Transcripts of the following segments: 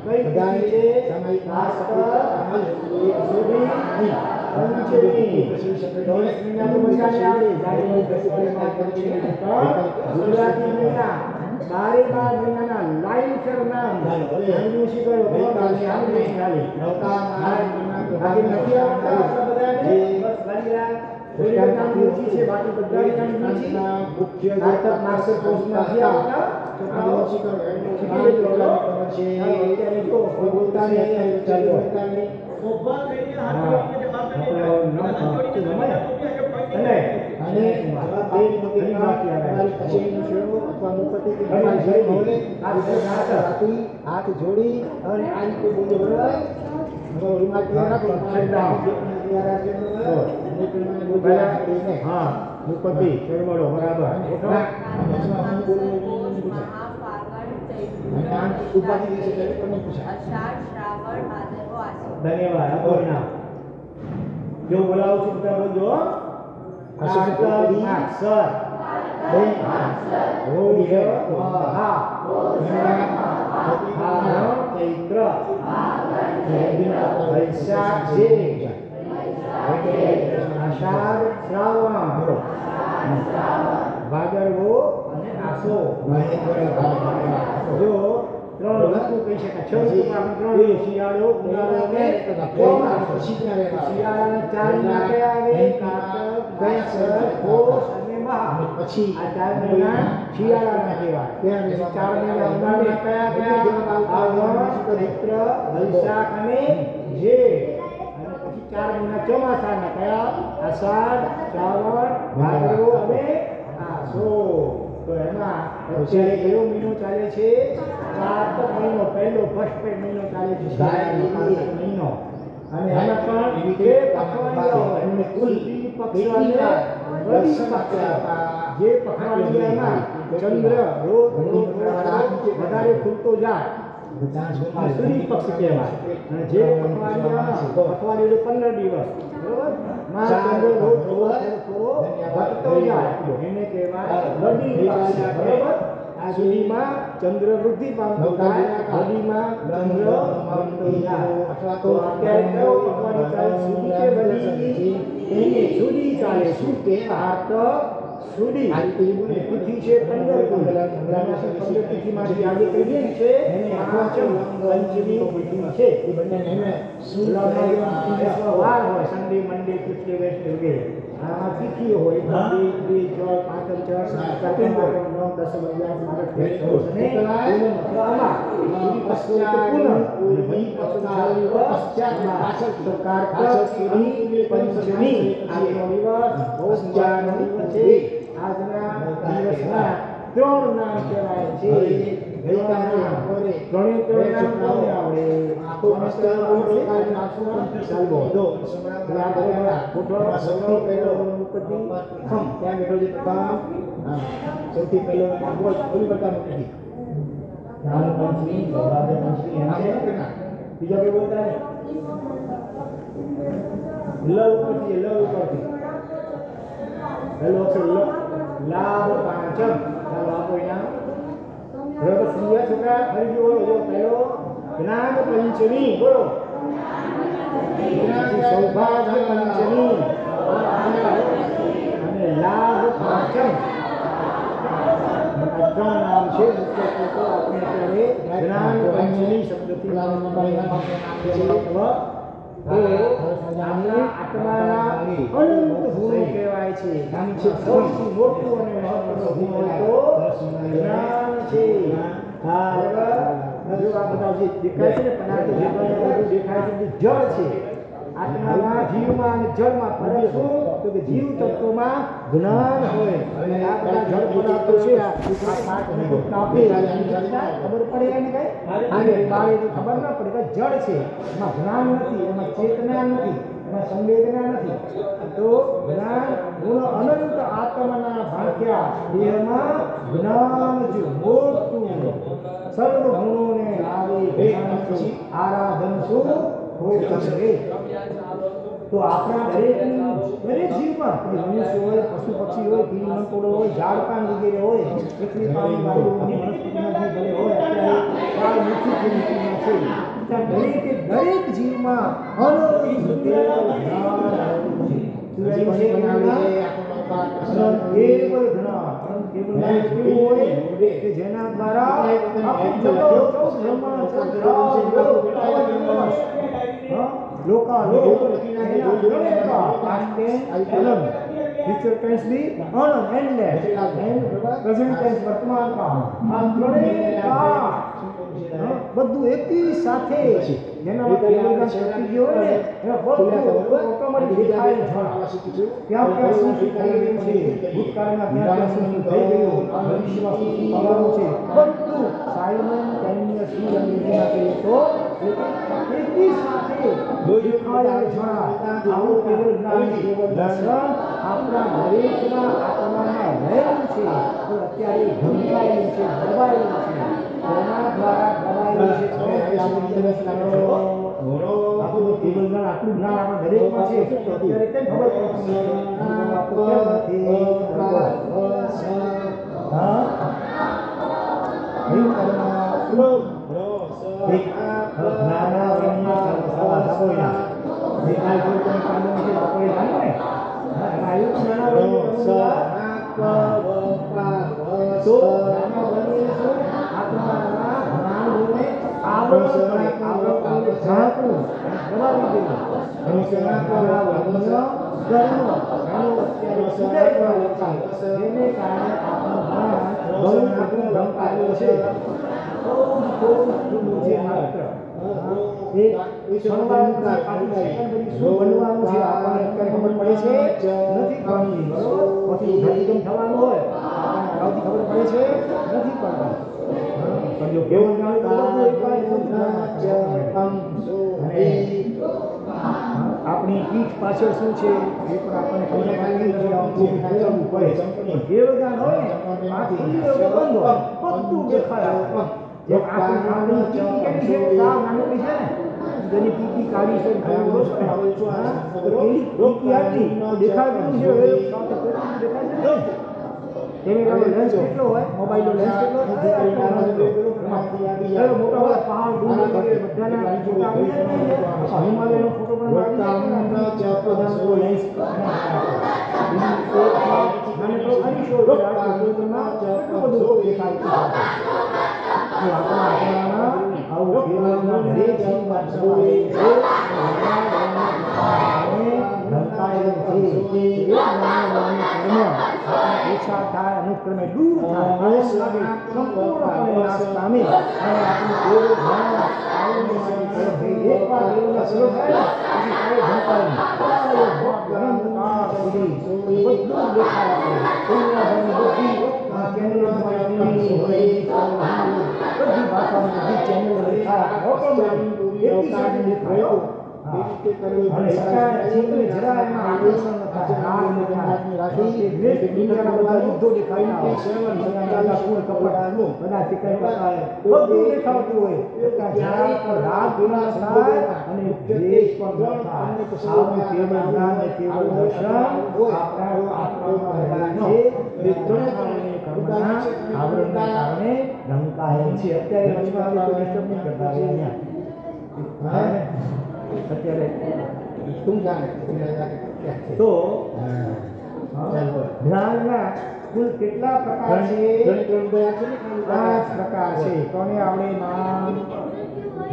કઈ તિથિ છે? પંચમી. 10 મહિના તો બધાને આવડે. ગુજરાતી મહિના 12 મહિનાના લાઈન સર નામ આનું શીખરો બાકી નથી આવડતા બધાને. બસ વાલીરા થોડી નામ ઊંચી છે, બાકી બધાની નામ ઊંચી. મુખ્ય નાટક માસ્ટર કોર્સમાં નથી આવડતા છોકરાઓ શીખરો શીખી લેજો છે. અત્યારે જો કોઈ બોલતા નહીં, ચાલો ઓબા કહીને હાથ જોડીને બાપને હાથ જોડીને અને બે બધી બાકી આવે પછી અથવા મુપતિ કે હાથ જોડી અને આ રીતે બોલો બરાબર. રૂમાલ રાખો હા મુપતિ બોલો બરાબર. ધન્યવાદ. અપૂર્ણા જો બોલાવું છું બધા બોલજો. સર ચૈત્ર વૈશાખ અષાઢ શ્રાવણ ભાદરવો અને આસો. જો 3 ઋતુ કહી શકાય. 6 ઋતુમાં 3 શિયાળો, ઉનાળો અને ચોમાસું. શિયાળાના 4 મહિના કયા આવે? કારતક, મૈસર, પોષ અને મહા. પછી આ 4 મહિના શિયાળાના કહેવાય. 4 મહિના ઉનાળાના કયા કયા? શ્રાવણ, ચૈત્ર, વૈશાખ અને જેઠ. અને પછી 4 મહિના ચોમાસાના કયા? અષાઢ, શ્રાવણ, ભાદરવો અને આસો. તો એમાં અત્યારે કયો મહિનો ચાલે છે? કારતક મહિનો. પહેલો ફર્સ્ટ મહિનો ચાલે છે કારતક મહિનો. અને એમાં પણ બે પખવાડિયા હોય. કુલ પક્ષવાડિયા જે પખવાડિયામાં ચંદ્ર રોજ વધારે ખુલતો જાય સૂર્ય પક્ષ કહેવાય. અને જે પખવાડિયું 15 દિવસ બરોબર માં ચંદ્ર રોજ થોડો ઘટતો જાય એને કહેવાય રવિ પક્ષ. બરોબર. આ સુધીમાં ચંદ્ર વૃદ્ધિ પામતો જાય, રવિમાં ચંદ્ર પામતો જાય. તો અત્યારે કયો પખવાડિયું ચાલે? સુદી કે વલી? એને સુદી ચાલે. શું કે કારતક સુદી. તિથિ છે 15 તિથિમાંથી આજે કહીએ છે પાંચમ પંચમી તિથિ છે. એ બંને વાર હોય સન્ડે, મંડે, ટ્યુસડે, વેડનેસડે વગેરે. આમાં તિથિઓ હોય મંડે, ટ્યુસડે, પાંચમ, છઠ, સાતમ, આઠમ, નવ, 10, 11, 12, આજના દિવસના 3 નામ કહેવાય છે. સૌથી પહેલો બીજા કોઈ બોલતા નહીં. લ ઉપરથી પહેલો અક્ષર લ. લાભ પાંચમ. ચાલો આપો ઇનામ. બરાબર. સિંહ છોકરા ફરી બોલો. જો પહેલો જ્ઞાન પંચમી. બોલો. સૌભાગ્ય પંચમી અને લાભ પાંચમ. આ 3 નામ છે. મુખ્ય તો આપણે અત્યારે જ્ઞાન પંચમી શબ્દથી આત્માના અનંત ગુણો કહેવાય છે. સૌથી મોટું અને મહત્વનું ગુણ હોય તો જ્ઞાન છે. હા બરાબર. જો આ બધા જે દેખાય છે ને પદાર્થો બધું દેખાય છે જળ છે. આત્મામાં, જીવમાં અને જળમાં ફરક શું? તો કે જીવ તત્વમાં જ્ઞાન હોય અને આ બધા જળ પદાર્થો છે. આ કાપી ખબર પડે એને કઈ આને બાળીને ખબર ના પડે કે જળ છે. એમાં જ્ઞાન નથી, એમાં ચેતના નથી, એમાં સંવેદના નથી. તો જ્ઞાન ગુણ અનંત આત્માના ભાગ્યા દેહમાં જ્ઞાન જ મોટું સર્વ ગુણોને આવે આરાધન શું કરે. તો આપણા દરેક જીવમાં મનુષ્ય હોય, પશુ પક્ષી હોય, કીડી મકોડો હોય, ઝાડ પાન વગેરે હોય, પૃથ્વી પાણી વાયુ વનસ્પતિના જીવ ભલે હોય, અત્યારે છે. દરેકે દરેક જીવમાં અનંત જ્ઞાન આવેલું છે. કેવળ જ્ઞાન કેવળ કેવું હોય કે જેના દ્વારા future tense भी अनंत endless and present tense वर्तमान काल આ ત્રણેય કાળ બધું એકી સાથે છે. જેના કેવળ શક્તિ જે હોય ને એ બધું ઓટોમેટિક દેખાય છે. ત્યાં ત્યાં શું થઈ રહ્યું છે, ભૂતકાળમાં ત્યાં ત્યાં શું થઈ ગયું, ભવિષ્યમાં શું થવાનું છે, બધું સાયમલ્ટેનિયસલી અંગ્રેજીમાં કહીએ તો એકી સાથે દેખાય જણાય. આવું કેવળ જ્ઞાન કેવળ દર્શન આપણા દરેકના આત્મામાં રહેલું છે, પણ અત્યારે ઢંકાયેલું છે, દબાયેલું છે. તેના દ્વારા દબાયેલું છે. આપણું કેવળ જ્ઞાન આટલું જ્ઞાન આપણા દરેકમાં છે, અત્યારે કેમ ખબર પડતી આપણી પીઠ પાછળ શું છે એ પણ આપણને ખબર પડી નથી. કેવળ જ્ઞાન હોય ને બંધ હોય, બધું દેખાય. જેમ આપણી કેટલી છે, સાવ નાનકડી છે ને, જેની પીકી કાળી છે, દેખાય છે કેમેરાનો લેન્સ કેટલો હોય, મોબાઈલનો લેન્સ કેટલો હોય, મોટા મોટા પહાડ બધાના હિમાલયનો ફોટો પણ લેન્સ ઓછા થાય, અનુક્રમે દૂર થાય, સંપૂર્ણપણે નાશ પામે. અને આપણું તો ધ્યાનના કુલ કેટલા પ્રકાર છે? 5 પ્રકાર છે. કોને આવડે નામ?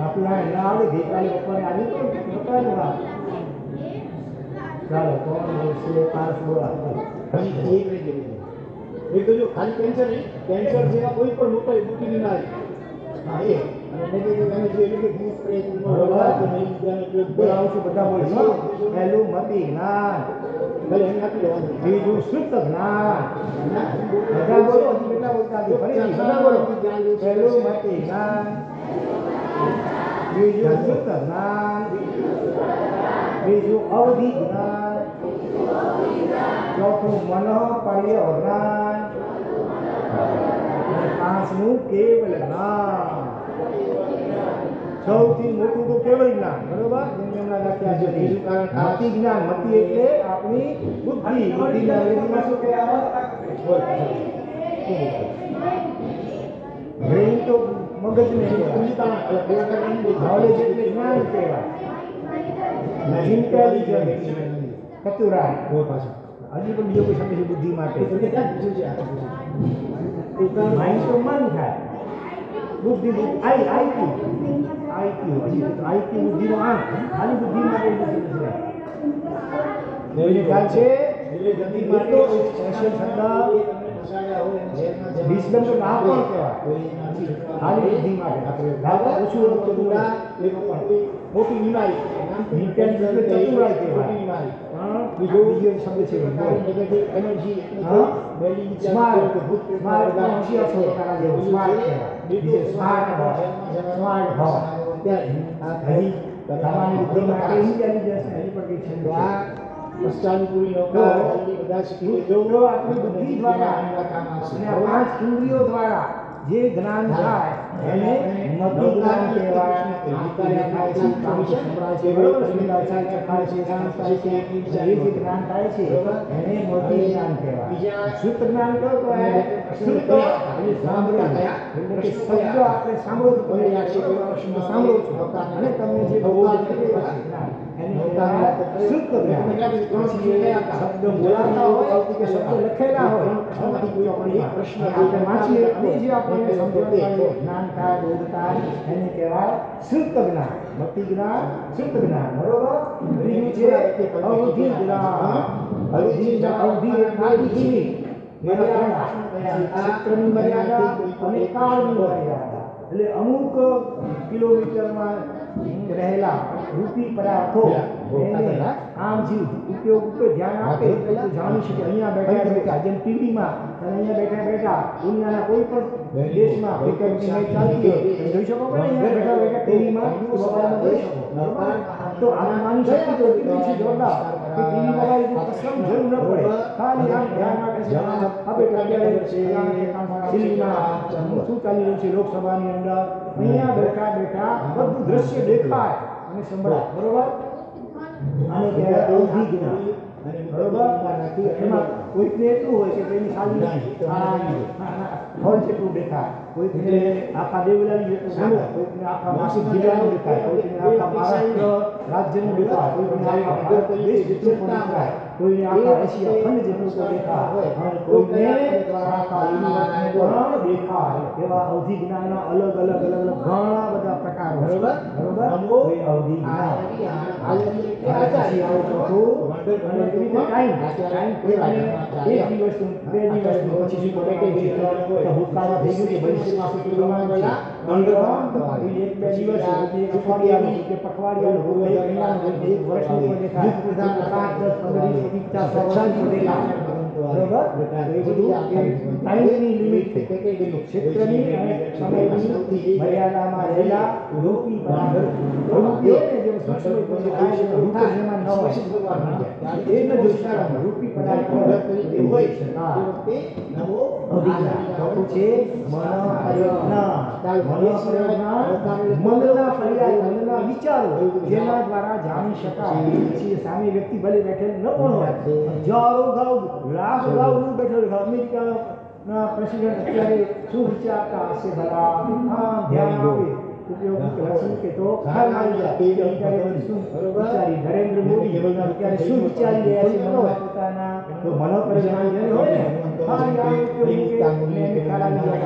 આપણા ના આવડે ગઈકાલે બપોરે આવ્યું તો બતાવ્યું ના. ચાલો કોણ બોલશે? 5 બોલા. એક તો જો ખાલી કેન્સર નહીં, કેન્સર જેવા કોઈ પણ મોટા મોટી બીમારી હા એ અને નેગેટિવ એનર્જી એટલે કે ભૂત પ્રેત બોલાવું છું, બધા બોલશો. પહેલું મતિ જ્ઞાન, ભલે એમ આપી દેવાનું. બીજું શુદ્ધ જ્ઞાન. બધા બોલો, કેટલા બોલતા ફરીથી બધા બોલો. પહેલું મતિ જ્ઞાન, બીજું શુદ્ધ જ્ઞાન, બીજું અવધિ જ્ઞાન, ચોથું મનોપર્ય જ્ઞાન, અને 5મું કેવલ જ્ઞાન. સૌથી મોટું તો કેવળ જ્ઞાન, બરોબર? જેમ એમના લખ્યા છે બીજું કારણ મતિ જ્ઞાન. મતિ એટલે આપણી બુદ્ધિ. બુદ્ધિના અંગ્રેજીમાં શું કહેવાય? બ્રેઇન તો મગજને ઉંચીતાણા એટલે ગોળાકાર નહીં બોલતા. નોલેજ એટલે જ્ઞાન કહેવાય. ઇન્ટેલિજન્સ, ચતુરાઈ. હજી પણ બીજો કોઈ શબ્દ છે બુદ્ધિ માટે? માઇન્ડ તો મન થાય. બુદ્ધિ આઈક્યુ બુદ્ધિનો આંક. આની બુદ્ધિ માટે કોઈને ખ્યાલ છે? બુદ્ધિ માટે સ્પેશિયલ શબ્દ વિઝડમ તો ના પણ કહેવાય. આની બુદ્ધિ માટે દાદા ઓછું મોટી બીમારી ઇન્ટેલિજન્સ એટલે ચતુરાઈ કહેવાય. બીજો શબ્દ છે એનર્જી સ્માર્ટ હોશિયાર છો તારા જેવો સ્માર્ટ કહેવાય. બીજો સ્માર્ટ હોય. તમારી બુદ્ધિ માટે ઇન્ટેલિજન્સ એની પર કઈ છે? આ પશ્ચાનુપૂરી નૌકા બધા શીખી જો આપણી બુદ્ધિ દ્વારા અને આ પાંચ ઇન્દ્રિયો દ્વારા જે જ્ઞાન થાય એને મતિ જ્ઞાન કહેવાય. જે જ્ઞાન થાય છે એને મતિ જ્ઞાન કહેવાય. શુદ્ધ જ્ઞાન કયો કહેવાય? શુદ્ધ એટલે સાંભળવું. એટલે કે શબ્દ આપણે સાંભળો છો, સાંભળો છો અને તમને જે બોધ જ્ઞાન એને કહેવાય શુદ્ધ જ્ઞાન. શબ્દ બોલાતા હોય કે શબ્દ લખેલા હોય પ્રશ્ન આપણે વાંચીએ અને જે આપણને સમજવાનું જ્ઞાન થાય, બોધ થાય એને કહેવાય શુદ્ધ જ્ઞાન. ભક્તિ જ્ઞાન, શુદ્ધ જ્ઞાન. બરોબર? ત્રીજું છે અવધિ જ્ઞાન. અવધિ એટલે મર્યાદા, ક્ષેત્રની મર્યાદા અને કાળની મર્યાદા. એટલે અમુક કિલોમીટરમાં રહેલા રૂપી પદાર્થો એને આમ જીવ ઉપયોગ ઉપર ધ્યાન આપે તો જાણી શકે. અહીંયા બેઠા જેમ ટીવીમાં અને અહીંયા બેઠા દુનિયાના કોઈ પણ દેશમાં ક્રિકેટની મેચ ચાલતી હોય જોઈ શકો કે અહીંયા બેઠા ટીવીમાં મોબાઈલમાં જોઈ શકો. તો આત્માની શક્તિ તો એટલી છે જોરદાર કે ટીવી મોબાઈલ કસમ જરૂર ન પડે. ખાલી આમ ધ્યાન રાખે છે. આપણે અત્યારે દિલ્હીમાં શું ચાલી રહ્યું છે લોકસભાની અંદર, અહીંયા બેઠા બધું દ્રશ્ય દેખાય અને સંભળાય. બરોબર? અને કહેવાય અવધિ જ્ઞાન. બરોબર? એમાં કોઈકને એટલું હોય કે તેની ખાલી હોલ જેટલું દેખાય, કોઈકને આખા દેવલાની જેટલું દેખાય, કોઈકને આખા નાસિક જિલ્લાનું દેખાય, કોઈકને આખા મહારાષ્ટ્ર રાજ્યનું દેખાય, કોઈકને આખા ભારત દેશ જેટલું પણ દેખાય, કોઈને આખા એશિયા ખંડ જેટલું પણ દેખાય અને કોઈને આખા યુનિવર્સનું પણ દેખાય. એવા અવધિ જ્ઞાનના અલગ અલગ ઘણા બધા પ્રકારો. બરોબર? કોઈ અવધિ જ્ઞાન. પછી આવો ચોથું અને એવી રીતે ટાઈમ કોઈને એક દિવસનું, બે દિવસનું, પછી શું પેકેજ છે તો ભૂતકાળમાં થઈ ગયું કે ભવિષ્યમાં શું કરવાનું છે, એક બે દિવસ, એક અઠવાડિયાનું કે પખવાડિયાનું, એક મહિનાનું, એક વર્ષનું પણ દેખાય, 5, 10, 15, 20, 50 દેખાય. બરોબર? એ બધું ટાઈમની લિમિટ છે. ક્ષેત્રની અને સમયની મર્યાદામાં રહેલા રૂપી પદાર્થ. રૂપી જેમ સૂક્ષ્મ જેમાં ન હોય એ ન જોઈ શકાય. રૂપી પદાર્થ હોય ચોથું છે મનના પર્યાય, મનના વિચારો જેના દ્વારા જાણી શકાય. પછી સામે વ્યક્તિ ભલે બેઠેલ ન પણ હોય, હજારો લાખ બેઠેલ અમેરિકાના પ્રેસિડેન્ટ અત્યારે શું વિચારતા હશે ભલા? ધ્યાન આપે ઉપયોગ કે તો ખ્યાલ આવી જાય શું વિચારી નરેન્દ્ર મોદી અત્યારે શું વિચારી રહ્યા છે પોતાના તો મનોપરિણામ જે હોય ને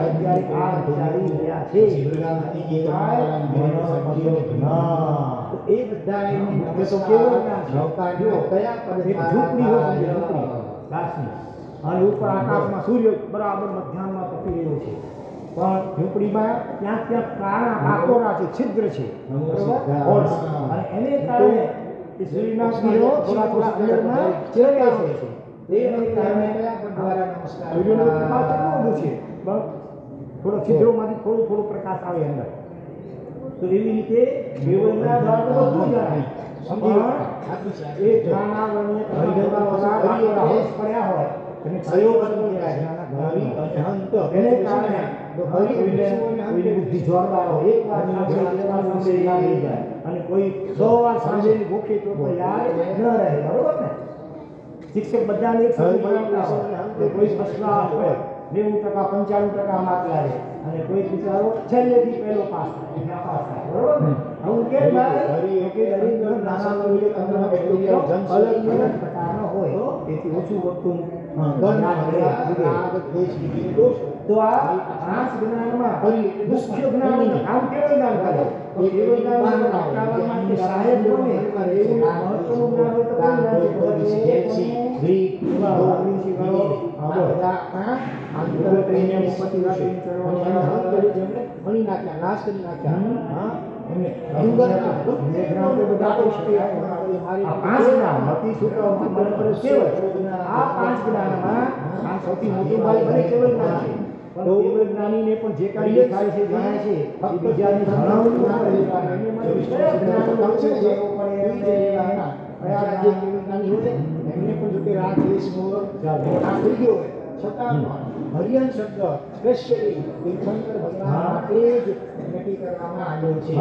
અત્યારે આ વિચારી રહ્યા છે. એ બધા ઝૂંપડી હોય ઘાસની અને ઉપર આકાશમાં સૂર્ય બરાબર મધ્યાહનમાં તપી રહ્યો છે પણ ઝૂંપડીમાં ક્યાંક કાળા આકોરા છે, છિદ્ર છે. બરોબર? અને એને કારણે એ સૂર્યના કિરણો થોડા અંદરમાં ચેરાય છે. એને કારણે સૂર્યનો પ્રકાશ કેટલો બધો છે પણ થોડો છિદ્રોમાંથી થોડો પ્રકાશ આવે અંદર. તો એવી રીતે જીવનના દ્વારા બધું જાણે એ જ્ઞાનાવરણને પડ્યા હોય અને પ્રયોગ એને કારણે બુદ્ધિ જોરદાર હોય. એક વાર જાય અને કોઈ 100 વાર સાંજેની ભૂખી તો યાદ ન રહે. બરોબર ને? શિક્ષક બધાને એક સરખું ભણાવતા હોય, કોઈ 50% 95% માર્ક લાવે અને કોઈ બિચારો છેલ્લેથી પહેલો પાસ થાય એના પાસ થાય બરોબર ને આવું કે ભાઈ કે દરેક નાના લોકોએ અંદર બેક્ટેરિયા જન્મ અલગ અલગ પ્રકારનો હોય તેથી ઓછું વસ્તુ તો આ 5 જ્ઞાનમાં મુખ્ય જ્ઞાન આમ કેવું જ્ઞાન કરે તો કેવું જ્ઞાન વાતાવરણમાં સહાયક બને એવું મહત્વનું જ્ઞાન હોય તો કોઈ જ્ઞાન છે ગ્રીક નાશ કરી નાખ્યા સૌથી મોટું ભાઈ બને કેવળ જ્ઞાન છે તો કેવળ જ્ઞાનીને પણ જે કાંઈ દેખાય છે જાણે છે ફક્ત બીજાને જણાવવું એમને પણ જો કે રાત દેશમાં આ થઈ ગયો હોય છતાં હરિયન શબ્દ સ્પેશિયલી તીર્થંકર ભગવાન માટે જ નક્કી કરવામાં આવ્યો છે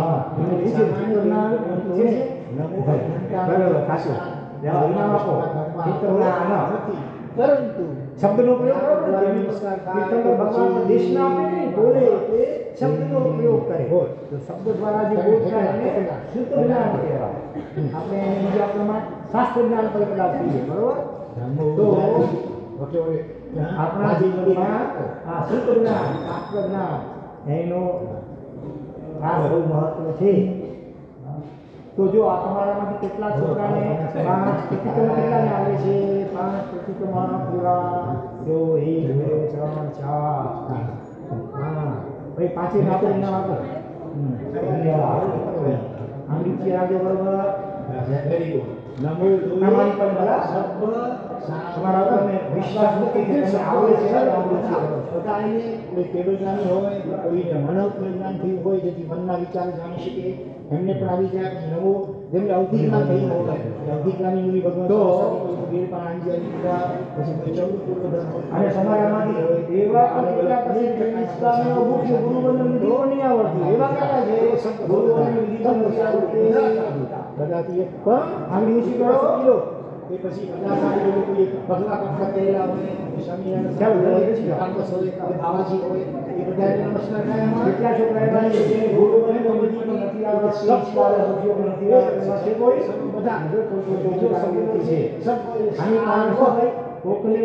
પરંતુ શબ્દનો પ્રયોગ ભગવાન દેશના બોલે તે શબ્દનો પ્રયોગ કરે તો શબ્દ દ્વારા જે બોલતા એને શુદ્ધ જ્ઞાન કહેવાય આપણે બીજા પ્રમાણ શાસ્ત્ર જ્ઞાન પર કદાચ કહીએ બરોબર તો આપણા જીવનમાં આ શુદ્ધ જ્ઞાન શાસ્ત્ર જ્ઞાન એનો આ બહુ મહત્વ છે તો જો આ તમારામાંથી કેટલા છોકરાને 5 પ્રતિક્રમ કેટલાને આવે છે 5 પ્રતિક્રમમાં પૂરા જો 1 2 3 4 હા ભાઈ પાંચે આપણે નામ આપો ધન્યવાદ આંગળી ચિરાજો બરોબર વેરી ગુડ નમો નામાની પર બરા શબ્દ તમારા ઉપર વિશ્વાસ મૂકી કે તમને આવડે છે પોતાને કોઈ કેવળ જ્ઞાની હોય કોઈને મનોક જ્ઞાન થયું હોય જેથી મનના વિચાર જાણી શકે એમને પણ આવી જાય નવો જેમને અવધિજ્ઞાન થયું હોય અવધિજ્ઞાની મુનિ ભગવાન તો વીર પણ આવી જાય પછી કોઈ ચૌદ પૂર્વધર્મ અને સમાજમાંથી એવા કેટલા પછી ઇસ્લામનો મુખ્ય ગુરુ બનવાની વિધિ પણ નહીં આવડતી એવા કેટલા છે ગુરુઓની વિધિ પણ નથી આવડતી બધાથી પણ આંગળી ઊંચી કરો કિલો એ પછી બધા સારી લોકો કોઈ પગલા પગલા કરેલા હોય સ્વામિનારાયણ બાબાજી હોય એ બધાને નમસ્કાર થાય કેટલા છોકરા એવા છે જે ગુરુ બને તો વિધિ પણ નથી આવડતી સંસ્કાર નથી આવડતી કોઈ બધા છે આની કારણ શું ભાઈ કોકને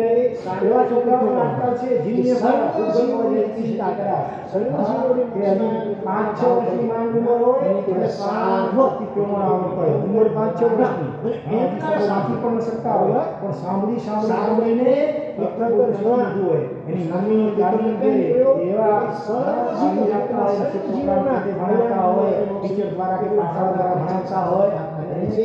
એવા છોકરાઓ નાટક છે જીવને ચિંતા કરા સર્વજીવોની કે હજી 5-6 વર્ષની માંગ હોય એટલે સાર્વત્રિક પ્રમાણ પડે ઉંમર 5-6 વર્ષની એ સાથી પણ શકતા હોય પણ સાંભળીને એકત્ર જોવાનું હોય એની મમ્મી દાદી કે એવા સર્વજીવ આપતા હોય છોકરાઓના ભણાવતા હોય ટીચર દ્વારા કે પાછળ દ્વારા ભણાવતા હોય અને છે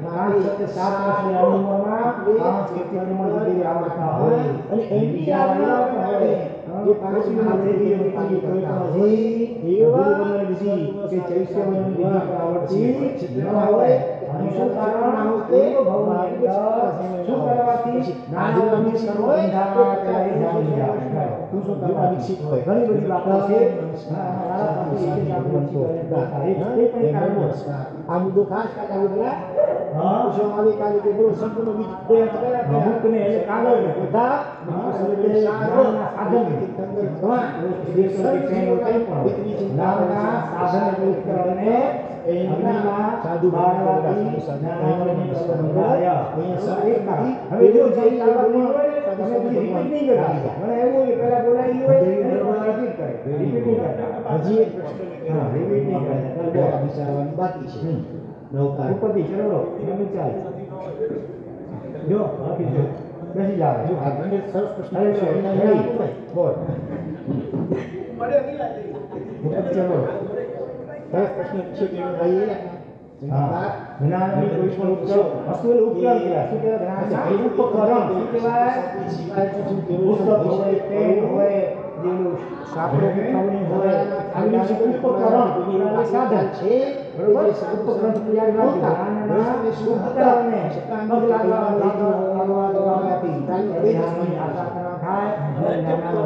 નાની સાથે 7 વર્ષની ઉંમરમાં 5 વ્યક્તિની ઉંમર આવડતા હોય અને એની આવડતા હોય જે પાંચમી માથેથી પાકી કરતા હોય એવા વિધિ કે ચૈત્યની વિધિ આવડતી ન હોય અને શું કારણ કે ભગવાન શું કરવાથી નાની સર્વંધા કરી જાય તું શું કરવા વિકસિત હોય ઘણી બધી વાતો છે આ મુદ્દો ખાસ કાકા બોલા હા જો મારી કાલે કે બોલો સંપૂર્ણ વિજય અમુકને એટલે કાગળ ને બધા સાધન સાધુ હવે જો જે બોલી હોય તમે રિપીટ નહીં કરતા મને એવું કે પહેલા બોલાવી હોય રિપીટ કરે રિપીટ નહીં કરતા હજી એક પ્રશ્ન હા રિપીટ નહીં કરતા વિચારવાનું બાકી છે ઉપરથી ચલો તમે ચાલ જો આપી દો બેસી જાવ જો આ ગણિત સરસ પ્રશ્ન છે બોલ મળે નહીં લાગે ચલો સરસ પ્રશ્ન છે કે ભાઈ હા જ્ઞાનની કોઈ પણ વસ્તુનો ઉપયોગ કરે શું કહેવાય જ્ઞાન ઉપકરણ શું કહેવાય પુસ્તક હોય પેન હોય જેનું સાપડો ગોઠવણી હોય આનું ઉપકરણ સાધન છે બરોબર ઉપકરણ તૈયાર કરતા જ્ઞાનના ઉપકરણને પગલા લાગવાથી થાય અને નાના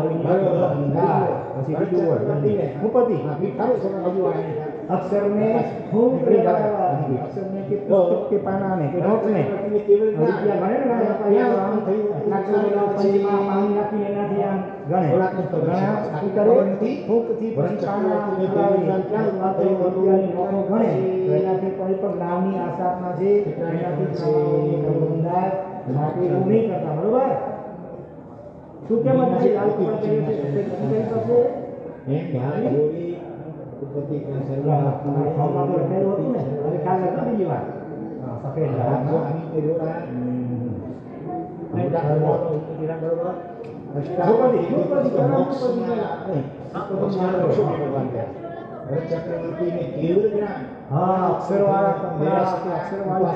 પછી બીજું હોય ઉપતિ अक्षर में खूब अक्षर में के पुस्तक के पाना ने के नोट ने રૂપિયા ગણે ને અહીંયા આમ થયું નાખેલા પંચમાં પાણી નાખીને એનાથી આમ ગણે ઘણા શું કરે ફૂંકથી પછી પાના ક્યાં વાતો રૂપિયાની નોટો ગણે તો એનાથી કોઈ પણ નામની આસાપના છે એનાથી બંધાય માટે એવું નહીં કરતા બરોબર શું કેમ નથી લાલ કલર કર્યું છે કઈ પાસે એમ ધ્યાન જોડી ઉપતિ સફેદ ચક્રવર્તી ને કેવળ જ્ઞાન અક્ષર વાળા અક્ષર વાળા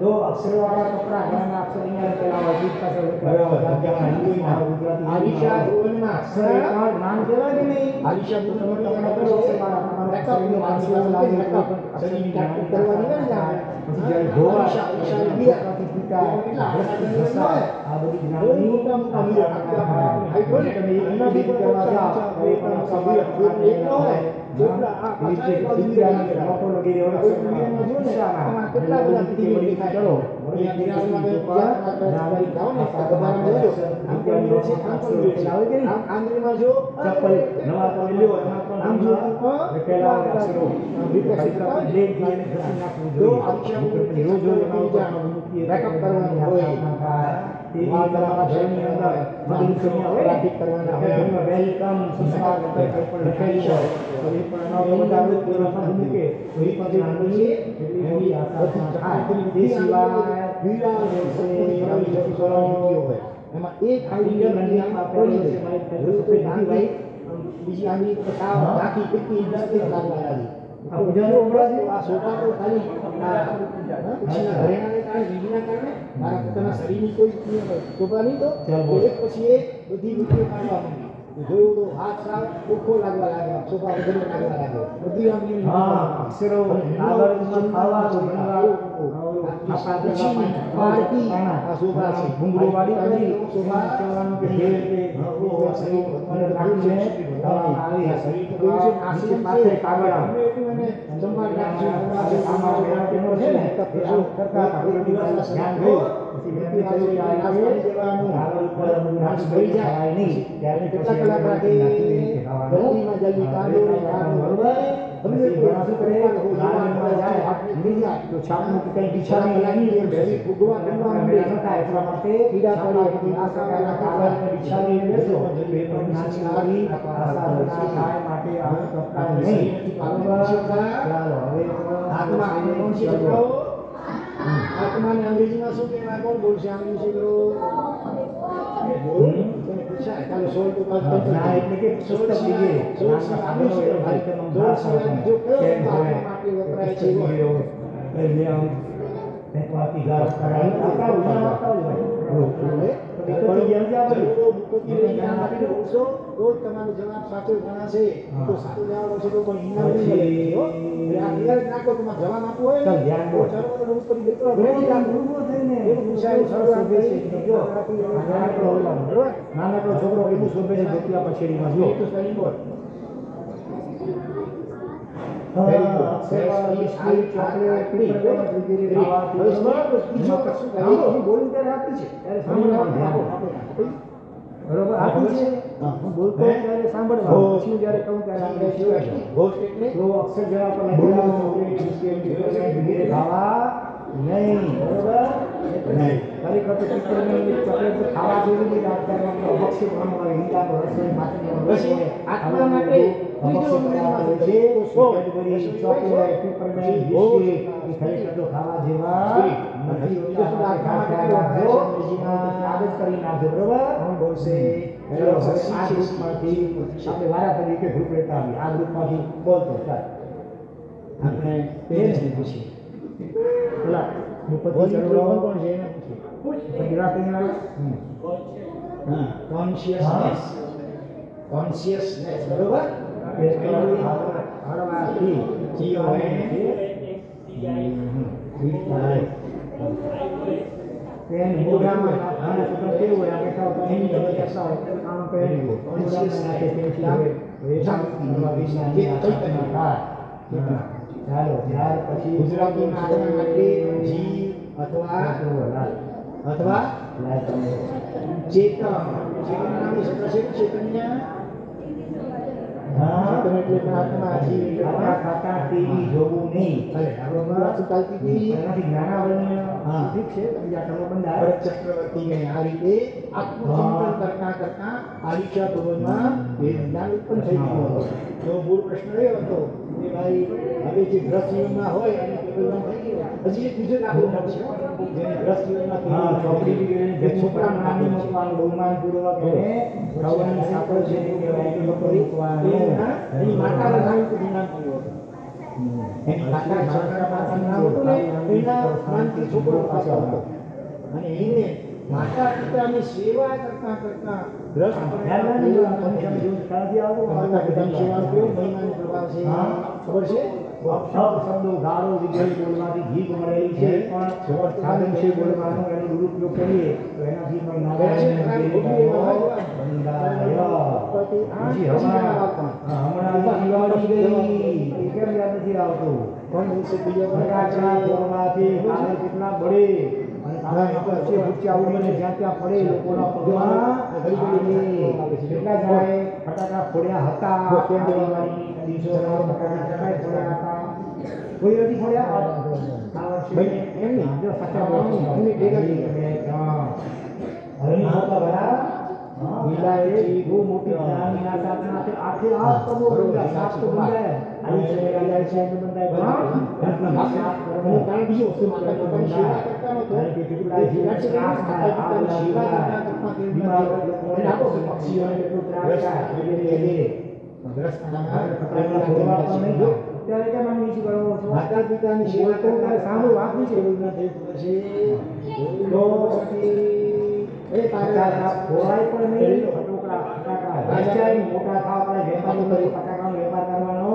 તો અક્ષર વાળા કપડા ઘણા અક્ષર આલિશા જીવનમાં અક્ષર જ્ઞાન કહેવાય કે નહીં આલિશા જોયું તો હાથ સાવ ઓખો લાગવા લાગ્યો સોફા વગર લાગવા લાગ્યો બધી આમ અક્ષરો આગળ ખાવાનું સોફા છે ભૂંગળો વાળી કરી સોફા કહેવાનું કે જે આત્માને અંગ્રેજીમાં શું કહેવાય કોણ બોલશે અંગ્રેજી લો ચાલો 16 તો એટલે કે પુસ્તક લીધે તમારો જવાબ સાચો ગણાશે તો સાચો જવાબ હશે તો કોઈ ઇનામ નહીં નાખો તમારે જવાબ આપવો હોય નાનકડો છોકરો એવું શોભે છે જગ્યા પછેડીમાં જો બરોબર આપી છે હું બોલતો ત્યારે સાંભળવા પછી જ્યારે કહું ત્યારે અક્ષર જરા પર લખેલા ખાવા નહીં બરોબર ખરેખર તો ચિત્રની ચોકલેટ ખાવા જેવી બી વાત કરવામાં બક્ષી ભણવા હિંદાનો રસોઈ માટે આત્મા માટે ખાવા જેવા વારા તરીકે ગ્રુપ લેતા આવી આ ગ્રુપમાંથી બોલતો આપણે પૂછીએ પેલા કોન્શિયસનેસ બરોબર હળવાથી જી હોય પેન મોઢામાં નાના છોકરા કેવું હોય આપણે ખાવ તો એની ખબર કહેતા હોય આમ પેન મોઢામાં નાખે પેન્સિલ આવે ચાલો ત્યાર પછી ગુજરાતીમાં આના માટે જી અથવા ચેતન નામની શબ્દ છે ચેતન્ય ચેતન એટલે આત્મા જીવ ખાતા ટીવી જોવું નહીં ઠીક છે બીજા કર્મ બંધાય ભરત ચક્રવર્તીને આ રીતે આત્મચિંતન કરતા કરતા આલિશા ભવનમાં એ જ્ઞાન ઉત્પન્ન થઈ ગયું હતું. તો મૂળ પ્રશ્ન એ હતો કે ભાઈ હવે જે ગ્રસ્તજીવનમાં હોય અને કેવલમાં થઈ ગયો હજી એક બીજો દાખલો મળશે જેને ગ્રસ્તજીવનમાં જે છોકરા નાની મૂકવાનું બહુમાનપૂર્વક એને રવાની સાંકળ છે તે કહેવાય કે લોકો મૂકવાનું એની માતાનું નામ સુધી નામ થયું હતું. એની માતાનું નામ હતું ને એના નામથી છોકરો પાછો હતો અને એને માતા પિતાની સેવા કરતા કરતા માતા પિતાની સેવા કેવો મહિમાનો પ્રભાવ છે ખબર છે? શબ્દો ગાળો વિજય બોલવાથી જીભ મળેલી છે પણ સાધન છે બોલવાનો એનો દુરુપયોગ કરીએ તો એનાથી પણ હમણાં દિવાળી ગઈ એ કેમ યાદ નથી આવતું કોણ દિવસે બીજા ફટાકડા ફોડવાથી કાગળ કેટલા બળે અને જ્યાં ત્યાં પડે લોકોના પગમાં કેટલા જણાએ ફટાકડા ફોડ્યા હતા દિવસોના ફટાકડા ફોડ્યા હતા કોઈ નથી ફોડ્યા આ વર્ષે એમ નહીં જો ફટાકડા વિલાયતી બહુ મોટી જ્ઞાનીના સાથના છે આખે આ તમો બંધાય સાત તો બંધાય આની છે આયા છે તો બંધાય અને કારણ બીજી વસ્તુ માતા પિતાની સેવા કરતા નહોતો કે કેટલા જીવન ત્રાસ થાય આ સેવા કરતા કરતા બીમાર અને આપો પક્ષીઓને કેટલું ત્રાસ થાય ત્યારે કેમ આમ નીચે કરો છો માતા પિતાની સેવા કરતા સામું વાપરી છે એવું ના થયું છે તો પછી એ ફટાકડા ફોડાય પણ નહીં ફટાકડા વેચાય મોટા થવા પડે વેપારી કરી ફટાકડાનો વેપાર કરવાનો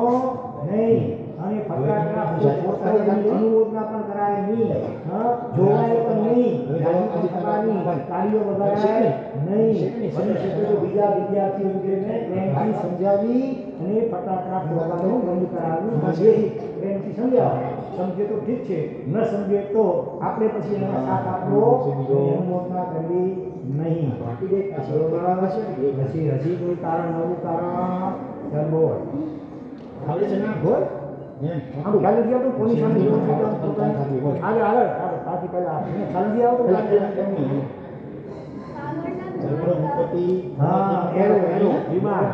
નહીં અને ફટાકડા અનુમોદના પણ કરાય નહીં જોવાય પણ નહીં તાળીઓ વગાડાય નહીં તો બીજા વિદ્યાર્થીઓ વગેરેને પ્રેમથી સમજાવી અને ફટાકડા ફોડવાનું બંધ કરાવવું પ્રેમથી સમજાવો સમજે તો ઠીક છે ન સમજે તો આપણે પછી એના સાથ આપવો અનુમોદના કરવી નહીં પછી હજી કોઈ કારણ નવું કારણ બોલ આવડે છે ના બોલ આમ ખ્યાલ નથી આવતું કોની સામે આગળ આગળ બાકી પહેલા ખ્યાલ નથી આવતો હા એરો બીમાર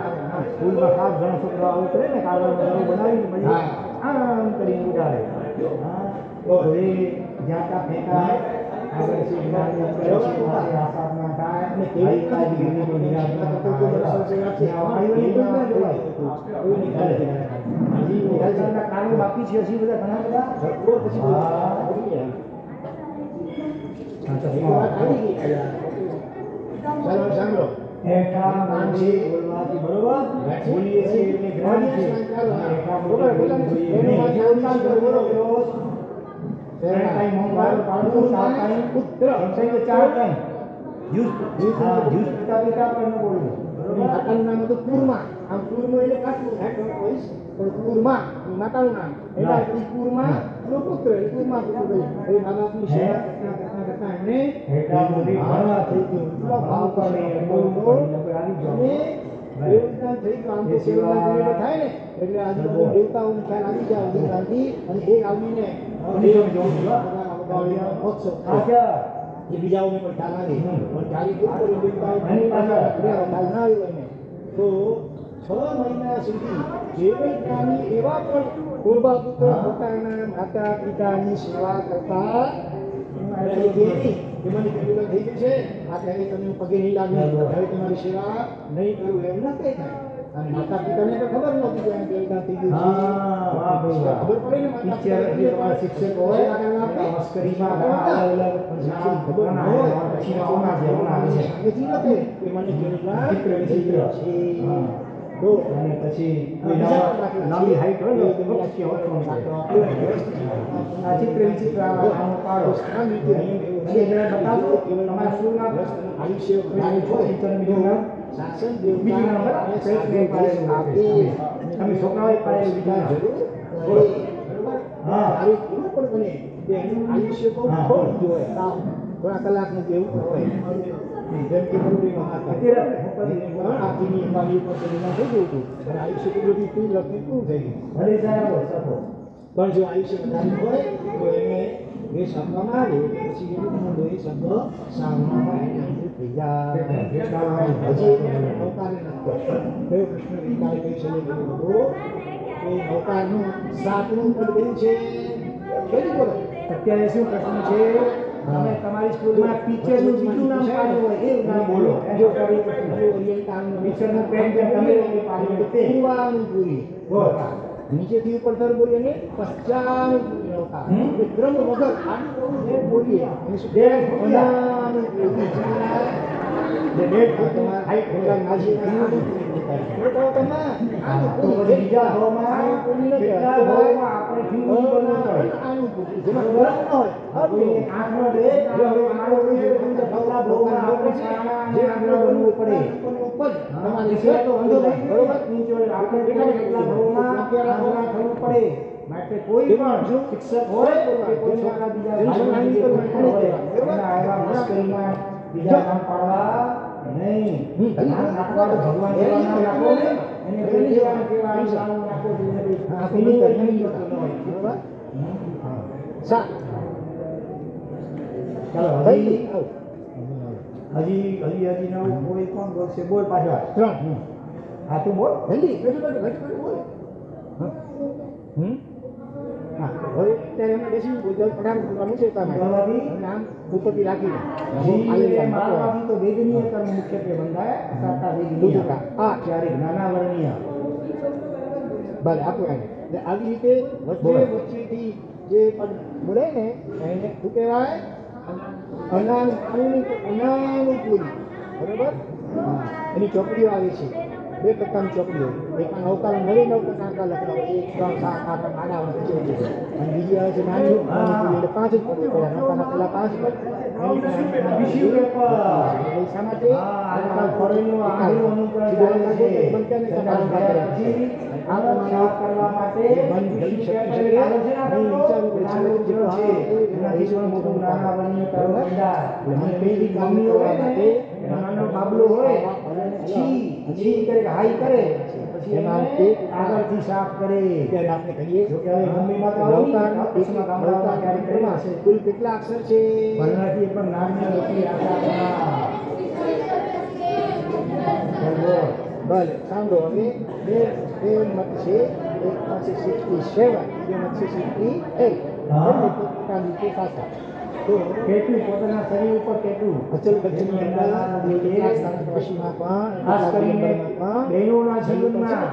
સ્કૂલમાં ખાસ ઘણા છોકરાઓ આવું કરે ને કાગળ બનાવીને પછી આમ કરીને ઉડાડે જ્યાં ત્યાં ફેંકાય આગળ શીખવાની આસાદના થાય અને કેવી કાળજી ઘણી નિરાશના કારણ બાકી છે હજી બધા ઘણા બધા ચાલો સાંભળો એકા માનસી બોલવાથી બરોબર બોલીએ છીએ એટલે જ્ઞાન છે એકા બરોબર એનું માધ્યમ બોલો રોજ ત્રણ ટાઈમ હોમવર્ક પાડું સાત ટાઈમ પુત્ર એમ થાય કે ચાર ટાઈમ જ્યુસ પિતા પિતા પણ ન બોલવું માતાનું નામ હતું કુરમા આમ કુરમો એટલે કાચું પણ કુરમા માતાનું નામ એટલે કુરમા નો પુત્ર કુરમા પુત્ર એ મા બાપની સેવા કરતા કરતા એમને એટલા બધી ઘણા થઈ ગયું ભાવ કરે દેવતા થઈ ગયું આમ તો સેવા થાય ને એટલે આજુબાજુ દેવતાઓને ખ્યાલ આવી જાય ઉદયકાંતિ અને એ આવીને એ બીજાઓને પણ ખ્યાલ આવે પણ તારી દેવતાઓ ખ્યાલ ના આવ્યો એને તો 6 મહિના સુધી દેવતાની એવા પણ કુરબા પુત્ર પોતાના માતા પિતાની સેવા કરતા મને કેટલું થઈ ગયું છે આ ત્યારે તમે પગે નહીં લાગ્યું હવે તમારી સેવા નહીં કરું એમ ના કઈ થાય અને માતા પિતાને તો ખબર નહોતી કે દેવતા થઈ ગયું છે ખબર પડે ને ટીચર તમારા શિક્ષક હોય મસ્કરીમાં ઘણા અલગ અલગ ખબર ન હોય પછી સામેથી નથી કે મને કેટલા ચિત્ર છે તો અને પછી બીજા લાંબી હાઈટ હોય ને તો પછી આ ચિત્ર વિચિત્ર આનો પાડો અને જરા બતાવો તમારા સ્કૂલમાં આયુષ્ય બીજું નામ શાસન બીજું નામ તમે છોકરાઓએ પાડેલું બીજું નામ હા એવું પણ બને કે એનું આયુષ્ય બહુ થોડું જ હોય થોડા કલાકનું કે એવું હોય જેમ કે જરૂરીમાં હતા આપીની પાણી ઉપર તેના થઈ ગયું હતું અને આયુષ્ય તો બધી તું લખી પૂરું થઈ ગયું ભલે સાહેબ સપો પણ જો આયુષ્ય વધારે હોય તો એને વેશ આપવામાં આવે પછી એવું પણ હોય શબ્દ સામનામાં એને અંકિત થઈ જાય હજી નૌકાને નથી કયો કૃષ્ણ ગીતાએ કઈ શૈલી કર્યું હતું કે નૌકાનું 7મું પદ કયું છે કઈ બોલો અત્યારે શું પ્રશ્ન છે તમે તમારી સ્કૂલમાં ટીચરનું બીજું નામ પાડ્યું હોય એ નામ બોલો જો કરી ટીચરનું પેન તમે પાડ્યું તે પૂરી નીચેથી ઉપર તર બોલીએ ને પશ્ચાત ક્રમ વગર આનું બોલીએ માટે કોઈ પણ શિક્ષક હોય કે કોઈ છોકરા બીજા બીજા નામ પાડવા નહીં. નામ નાખવા તો ભગવાન જેવા નામ નાખો ને એને પેલી જેવા કેવા નામ નાખો ચાલો હજી નવું કોઈ પણ બોલશે બોલ પાછળ 3 હા તું બોલ જલ્દી બોલ હા હવે અત્યારે અમે બેસી ફટાફટ બોલવાનું છે તમારે નામ ઉપરથી રાખીને મારવાથી તો વેદનીય કર્મ મુખ્યત્વે બંધાય સાતા વેદનીય આ ક્યારેક નાના વર્ણીય ભલે આપણું એટલે આવી રીતે વચ્ચેથી જે પદ બોલે ને એને શું કહેવાય અનાનુકૂલી બરોબર એની ચોપડીઓ આવે છે 2 પ્રકારની ચોપડીઓ એક નૌકામાં નવી નૌકા લખેલા 1 3 7 8 આના અને બીજી આવે છે નાની એટલે 5 જ પદો પહેલા નૌકાના પહેલા 5 શા માટે કરવા માટે નાનો બાબલો હોય છી કરે હાઈ કરે પછી એમાં આગળથી સાફ કરે ત્યારે આપણે કહીએ જો કે મમ્મીમાં તો ગામડામાં ક્યારેક કર્યા હશે કુલ કેટલા અક્ષર છે ભણવાથી પણ નાની મોટી આશા ભલે સાંભળો હવે બે મત છે એક પાસે 67 બીજો મત છે 68 તો કેટલું પોતાના શરીર ઉપર કેટલું અચલ ગતિની અંદર પશ્ચિમમાં ખાસ કરીને બહેનોના જીવનમાં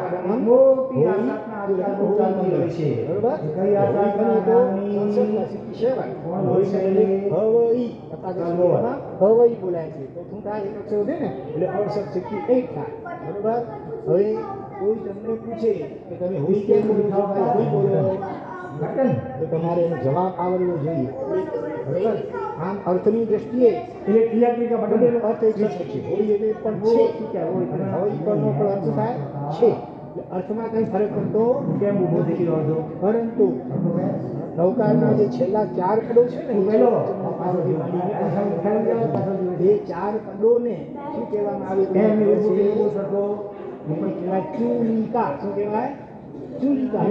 મોટી આશાના આધાર બહુ ચાલતી હોય છે બરોબર કઈ આશા તો કોણ હોય છે હવઈ હવઈ બોલાય છે તો શું થાય એક અક્ષર છે ને એટલે 68 થાય બરોબર હવે કોઈ તમને પૂછે કે તમે હોઈ કેમ બોલો હોઈ બોલો તો તમારે એનો જવાબ આવડવો જોઈએ બરાબર આમ અર્થની દ્રષ્ટિએ ઇલેક્ટ્રિક બટનનો અર્થ એક જ છે હોઈ એટલે પણ છે અને હવઈ પરનો પણ અર્થ થાય છે એટલે અર્થમાં કંઈ ફરક પડતો કેમ ઊભો થઈ ગયો હતો પરંતુ નૌકાના જે છેલ્લા 4 પદો છે ને પેલો એ 4 પદોને શું કહેવામાં આવે છે ચુલિકા શું કહેવાય ચુલિકા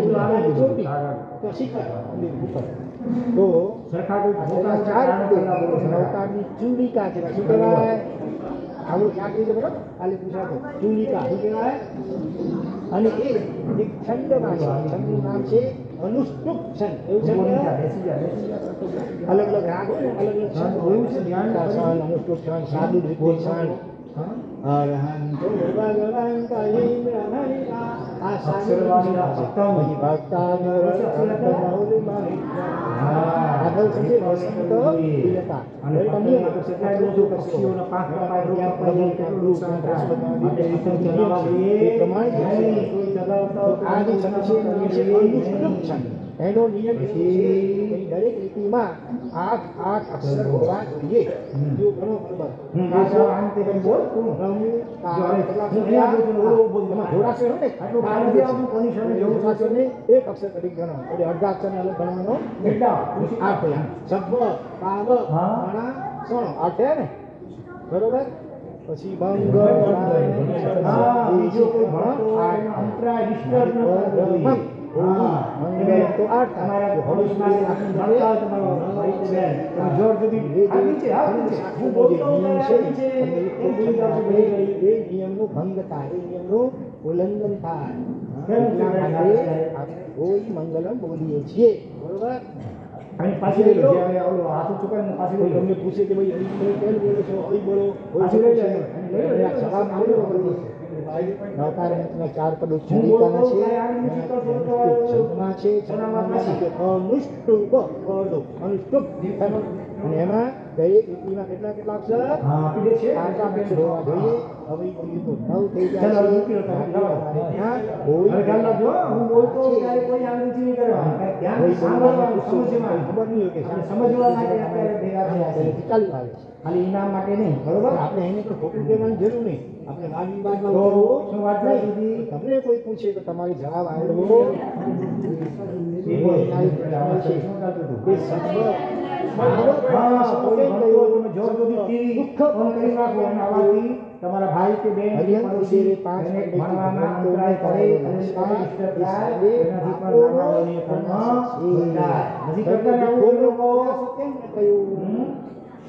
તો શીખર તો નૌકાની ચુલિકા છે શું કહેવાય આવું યાદ થઈ બરાબર કાલે પૂછાતો ચુલિકા શું કહેવાય અને એ એક છંદમાં છે છંદનું નામ છે અનુષ્ટુપ છંદ એવું છે અલગ અલગ રાગ હોય ને અલગ અલગ છંદ હોય છે અનુષ્ટુપ છંદ સાદું છંદ અરહંતો ભગવાન કહીમ્રમણિકા અક્ષરવાણીના ભક્તમ. આગળ છે વસંત પિલતા અને પંદરમાં તો કેટલાય લોકો પક્ષીઓના પાંખ કપાય, રોગ કપાય, કેટલું નુકસાન થાય. માટે રીતમ ચલાવવા જોઈએ. એ પ્રમાણે નહીં, કોઈ ચલાવતા હોય તો આ જે છંદ છે એ છે અનુષ્ટુપ છંદ. એનો નિયમ એ છે કે દરેક લીટીમાં 8 અક્ષર હોવા જોઈએ. જો ઘણો બરાબર આ તો આમ તે કંઈ બોલ તું. રમુ જો કેટલાક હું અહીંયા બોલું છું, ઓલો બોલું. એમાં જોડાશે ને આટલું કાળજી આપું, કનિષ્ઠને જવું જોડાશે થશે ને નહીં. એક અક્ષર કરી ગણો એટલે અડધા અક્ષરને અલગ ગણવાનો કેટલા? આ થયા સબ્બ પાવ હા. અણા સણ આ છે ને બરોબર પછી બંગ હા, બીજો કોઈ ભણતો હોય એનો અંતરાય disturb ન કરવો જોઈએ. હા, તો આઠ તમારા ભવિષ્યમાં ભણતા હોય તમારો ભાઈ બેન, તમે જોર સુધી આવી છે, આવી છે. હું બોલતો હોઉં ત્યારે આવી છે. એમ ભૂલી જાઓ છો ઘડી ઘડી. એ નિયમનો ભંગ થાય એ નિયમનું ઉલ્લંઘન થાય કેમ એટલા થાય? માટે આપણે કોઈ મંગલમ બોલીએ છીએ બરોબર અને પાછી લઈ લો. જ્યારે ઓલો હાથ ઊંચો કરે ને પાછી લઈ લો. તમને પૂછે કે ભાઈ અહીં તમે કેમ બોલો છો અહીં બોલો પાછી લઈ લો. લઈ લો. જવાબ આપો બરોબર નવકાર મંત્રના 4 પદો હું ચંડિકાના બોલતો છે ત્યારે આવી નથી કરતો તો છંદમાં છે છંદમાં છે અનુષ્ટુપ પદો અનુષ્ટુપ અને એમાં દરેક લીટીમાં કેટલા અક્ષર હા, આપી દે છે. 8 અક્ષર હોવા જોઈએ હવે બોલીએ તો 9 થઈ ચાલો, જાય હવે મૂકી લો તમે. હવે ખ્યાલ રાખજો, હું બોલતો હોઉં ત્યારે કોઈ આંગળી નહીં કરવાની. ધ્યાનથી સાંભળવાનું, સમજવાનું. ખબર નહીં હોય કે અને સમજવા માટે આપણે ભેગા થયા છીએ. ચાલુ આવે છે ખાલી ઇનામ માટે નહીં, બરોબર? આપણે એને તો ખોટું કહેવાની જરૂર નહીં આપણે વાલી તો બાદમાં શું વાત કરી દીધી? તમને કોઈ પૂછે તો તમારી જવાબ આવ્યો એ બોલ. શું કરતું હતું? એ શબ્દ હા, કોઈ ભણતો હોય તમે જોર સુધી ટીવી ઓન કરી નાખો અને આવાથી તમારા ભાઈ કે બેન કે પડોશી એને ભણવામાં અંતરાય કરે અને કામ disturb થાય, એનાથી પણ નાના બની થાય. નથી કરતા ને આવું લોકો? કેમ ન કહ્યું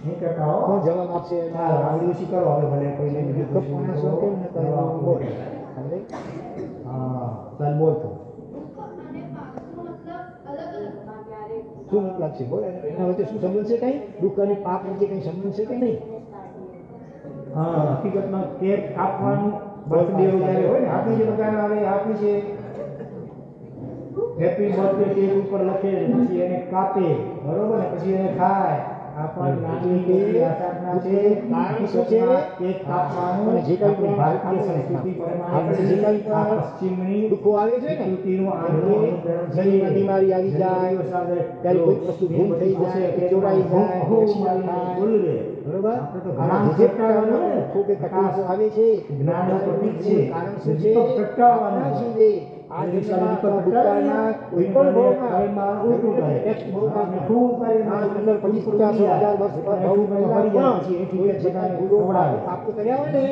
નહીં કરતા હો. શું જવાબ આપશે ચાલો, આવડી ઓછી કરો હવે ભલે કોઈને બીજું પૂછવું કપડાં કેમ ન કહ્યું બોલ સમજે? હા, ચાલ બોલ તો. શું મતલબ છે બોલ એના વચ્ચે શું સંબંધ છે કઈ દુઃખ અને પાપ વચ્ચે કઈ સંબંધ છે કે નહીં હા, હકીકતમાં કેક કાપવાનું બર્થડે જ્યારે હોય ને આપણી જે બધાને આવે એ આપી છે હેપી બર્થડે કેક ઉપર લખે પછી એને કાપે બરોબર ને પછી એને ખાય. આ પણ નાની કે આસાના છે. કારણ શું છે? કેક કાપવાનું અને જે કંઈ આપણી ભારતીય સંસ્કૃતિ આપણે જે કંઈ પ્રમાણે આ પશ્ચિમની દુઃખો આવે છે ને સંસ્કૃતિનું એ આંદોલન શરીરમાં બીમારી આવી જાય ત્યારે કોઈ વસ્તુ ગુમ થઈ જાય કે ચોરાઈ જાય કે accident થાય. બરોબર આપણે તો આમાં જ્ઞાન જે પ્રગટાવવાનું ને. ખૂબ તકલીફો આવે છે જ્ઞાનનું પ્રતીક છે. કારણ શું છે દીપક પ્રગટાવવાનું. આપણા જીવે આ જન્મમાં ભૂતકાળના કોઈ પણ ભોગમાં ઉલટું થાય. ટેક્સ્ટ ભોગમાં ખૂબ કરી આ 15-20-50,000 વર્ષ પહેલા પછી એથી કોઈ બધાને ભૂલો ખવડાવે. પાપો કર્યા હોય ને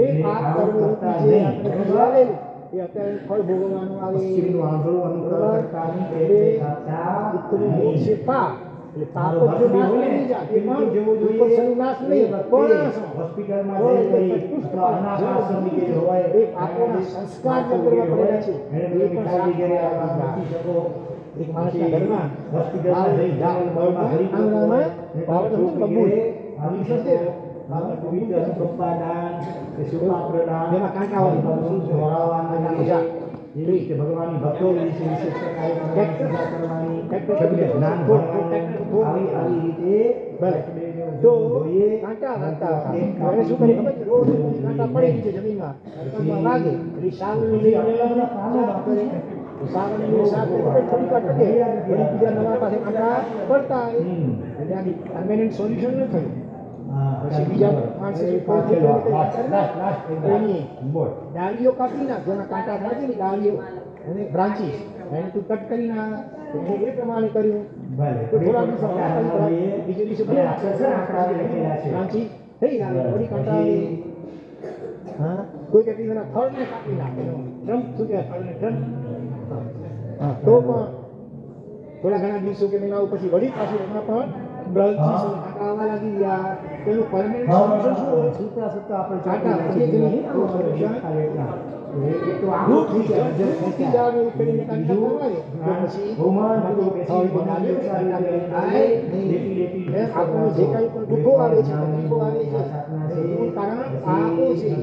એ પાપ કર્મોથી જે આપણે ભોગવેલું, એ અત્યારે ફળ ભોગવવાનું આવે પશ્ચિમનું આંદોલન અનુકરણ કરતા નહીં, એટલે તે ખાતા દુઃખનું મૂળ છે પાપ એટલે પાપ મારો જો ભક્તિ નાશ હોય ને, નહીં જાય એ પણ જેવું જોઈએ. દુઃખ સહી નાશ નહીં પણ હોસ્પિટલમાં જઈ કરી અથવા અનાથ આશ્રમ કે જે હોય એ પાપોના સંસ્કાર જે કરવા પડેલા છે એને એ તમે પણ મીઠાઈ વગેરે આપી સાફ શકો. એક માણસના ઘરમાં હોસ્પિટલમાં જઈ જંગલમાં હરી આંગણામાં બાવળ હતું ને બબૂલ. આવી શકે. આમાં પવિત્ર અનુકંપા દાન કે સુપાત્ર દાન જેમાં કાંટાવાળી બધું ધોળાવવાના પૂજા. એવી રીતે ભગવાનની ભક્તો વિશે વિશેષ પ્રકારે પૂજા કરવાની ટ્રેક્ટર સબકે જ્ઞાન ભણવાનું આવી રીતે ભલે. તો કાંટા વાગતા હતા. એને શું કર્યું ખબર છે? રોજ કાંટા પડી ગઈ છે જમીનમાં. કાંટામાં વાગે. એટલે સાવરણી લઈને સાફ કરે. સાવરણીને સાફ કરીને થોડીક વાર ટકે. વળી બીજા નવા પાસે કાંટા પડતા આવે. એટલે આની permanent solution ન થયું. પછી બીજા માણસે શું કર્યું? એની ડાળીઓ કાપી નાખ, જેના કાંટા થાય છે ને ડાળીઓ અને બ્રાન્ચીસ એને તું કટ કરી નાખ. એને એ પ્રમાણે કર્યું. તો થોડા દિવસો બીજે દિવસે બ્રાન્ચીસ થઈ ગયા, થોડી કાંટા આવી. હા, કોઈ કેટલી એના થડને કાપી નાખે. ટ્રમ્પ શું કહેવાય? થડને ટ્રમ્પ. હા, તો પણ થોડા ઘણા દિવસો કે મહિનાઓ પછી વળી પાછું એમાં પણ બ્રાન્ચીસ કાંટા આવવા લાગી ગયા. એનું પરમેનન્ટ સોલ્યુશન શું હોય? સૂતા સૂતા આપણે કાંટા ચાટી પછી નાખી એનું દીધી. solution itu aku mesti jalan કરીને કાઢતા હોય તો પછી ભૂમાન હવે બનાવ્યું આપણને જે કાંઈ પણ દુઃખો આવે છે તકલીફો આવે છે એનું કારણ પાપો છે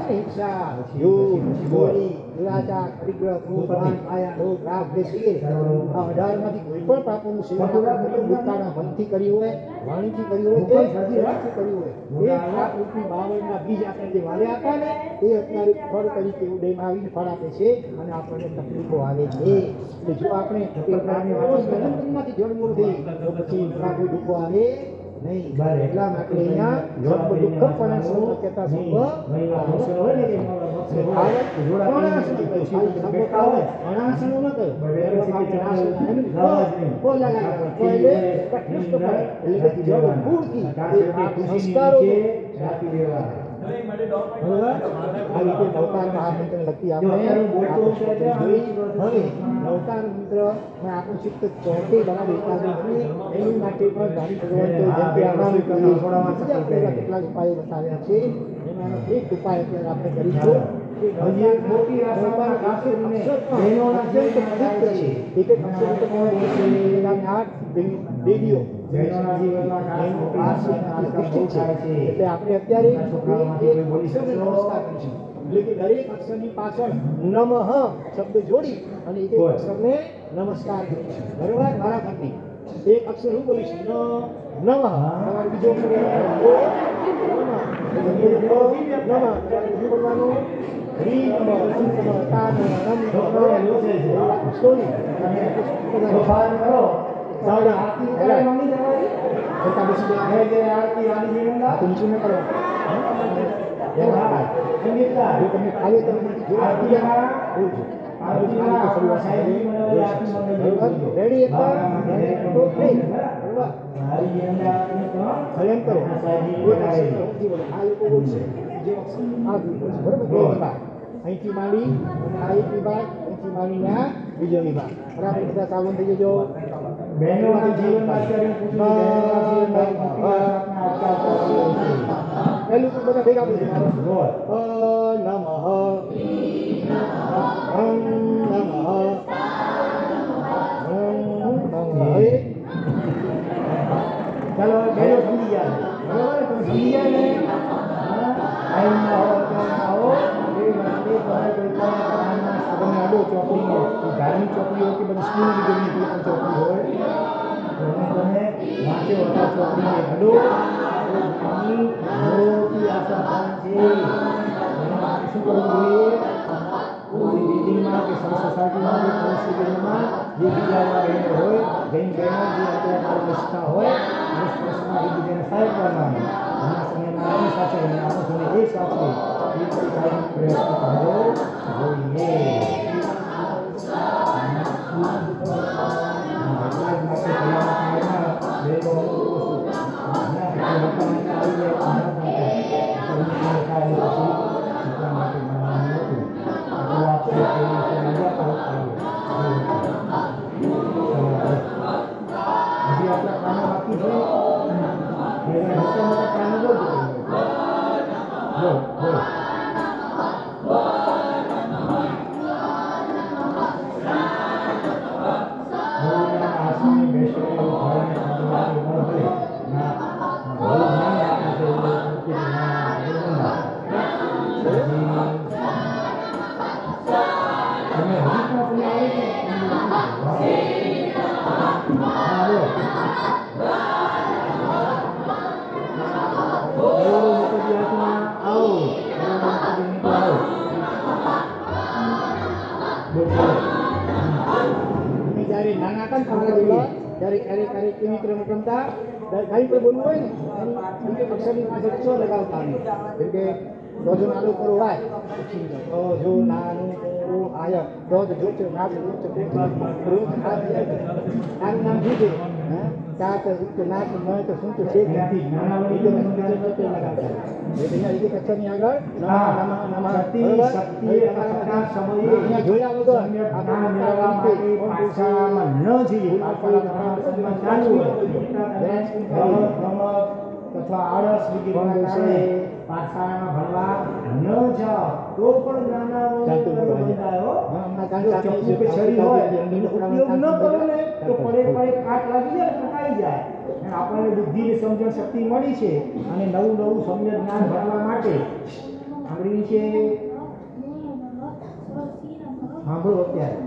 હિંસા યોગ ચોરી દુરાચાર પરિગ્રહ ક્રોધ માન માયા લોભ રાગ દ્વેષ વગેરે આ 18માંથી કોઈ પણ પાપોનું સેવન આપણે ભૂતકાળના મનથી કર્યું હોય વાણીથી કર્યું હોય કે શરીરથી કર્યું હોય એ પાપ રૂપી બાવળના બીજ આપણે જે વાવ્યા હતા ને એ અત્યારે ફળ તરીકે ઉદયમાં આવીને ફળ આપે છે અને આપણને તકલીફો આવે છે એટલે જો આપણે માંથી જળમૂળ થઈ તો પછી કોઈ દુઃખો આવે નહીં એટલા માટે અહીંયા દુઃખ પણ કહેતા સંસ્કારો અવતાર મહામંત્ર લખી આપણે હવે અવતાર મંત્ર આપણું ચિત્ત ચોથી બનાવી એની માટે પણ ધારી ભગવાન કેટલાક ઉપાયો બતાવ્યા છે એમાંનો એક ઉપાય અત્યારે આપણે કરીશું એટલે આપણે અત્યારે દરેક અક્ષરની પાછળ નમઃ શબ્દ જોડી અને એક અક્ષરને નમસ્કાર કરીશું બરોબર મારા ખાતે એક અક્ષર હું બોલીશ નમઃ તમારે બીજો અક્ષર બોલવાનું અહીંથી માંડી આ એક વિભાગ અહીંથી માંડીને આ બીજો વિભાગ બરાબર બધા સાવન થઈ જજો પહેલું તો બધા ભેગા નમઃ ચાલો પહેલો સમજી ગયા બરાબર તમે સમજી ગયા ને ધાર્મિક ચોપડી હોય કે બધી સ્કૂલ વિગતની કોઈ પણ ચોપડી હોય તમે વાંચો હતા ચોપડીને હડો મોટી આશા છે શું કરવું જોઈએ બિલ્ડિંગમાં કે સોસાયટીમાં કે કોન્સ્ટિટ્યુશનમાં જે બીજા બહેનો હોય જૈન બહેનો જે અત્યારે બેસતા હોય આસપાસમાં એકબીજાને સહાય કરવાના ઘણા સમયમાં એની સાથે અને આપણને એક સાથે પ્રયત્ન કરવો જોઈએ ત્યારે ક્યારેક કેવી રીતે રમતા કાંઈ પણ બોલવું હોય ને અક્ષરની પાછળ સો લગાવતા જેમ કે જો નાનું કરો હોય જો નાનું કરો આય જો નામ શું છે ચાર તો નાક ન તો શું તો છે અક્ષરની આગળ જોયા વગર અથવા આળસ વગેરેના કારણે પાઠશાળામાં ભણવા ન જાઓ તો પણ નાના બંધાયો ચપ્પુ કે છરી હોય એનો ઉપયોગ ન કરો ને તો પડે કાટ લાગી જાય ટકાઈ જાય અને આપણને બુદ્ધિની સમજણ શક્તિ મળી છે અને નવું સમ્યક જ્ઞાન ભણવા માટે સાંભળ્યું છે સાંભળો અત્યારે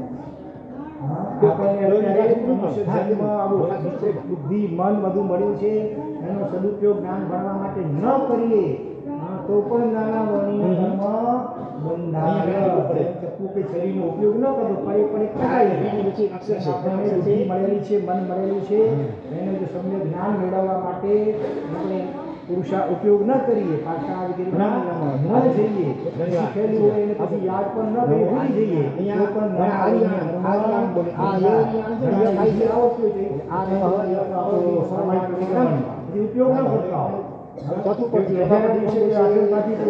બુદ્ધિ મન બધું મળ્યું છે એનો સદુપયોગ જ્ઞાન ભણવા માટે ન કરીએ તો પણ નાના વર્ણિના ચપ્પુ કે છરીનો ઉપયોગ ન કરો પડે બુદ્ધિ મળેલી છે મન મળેલું છે એનું જો સમ્યક જ્ઞાન મેળવવા માટે આપણે પુરુષા ઉપયોગ ન કરીએ પાછા વગેરે ન જઈએ શીખેલું હોય એને પછી યાદ પણ ન કરી ભૂલી જઈએ ઉપયોગ ન કરતા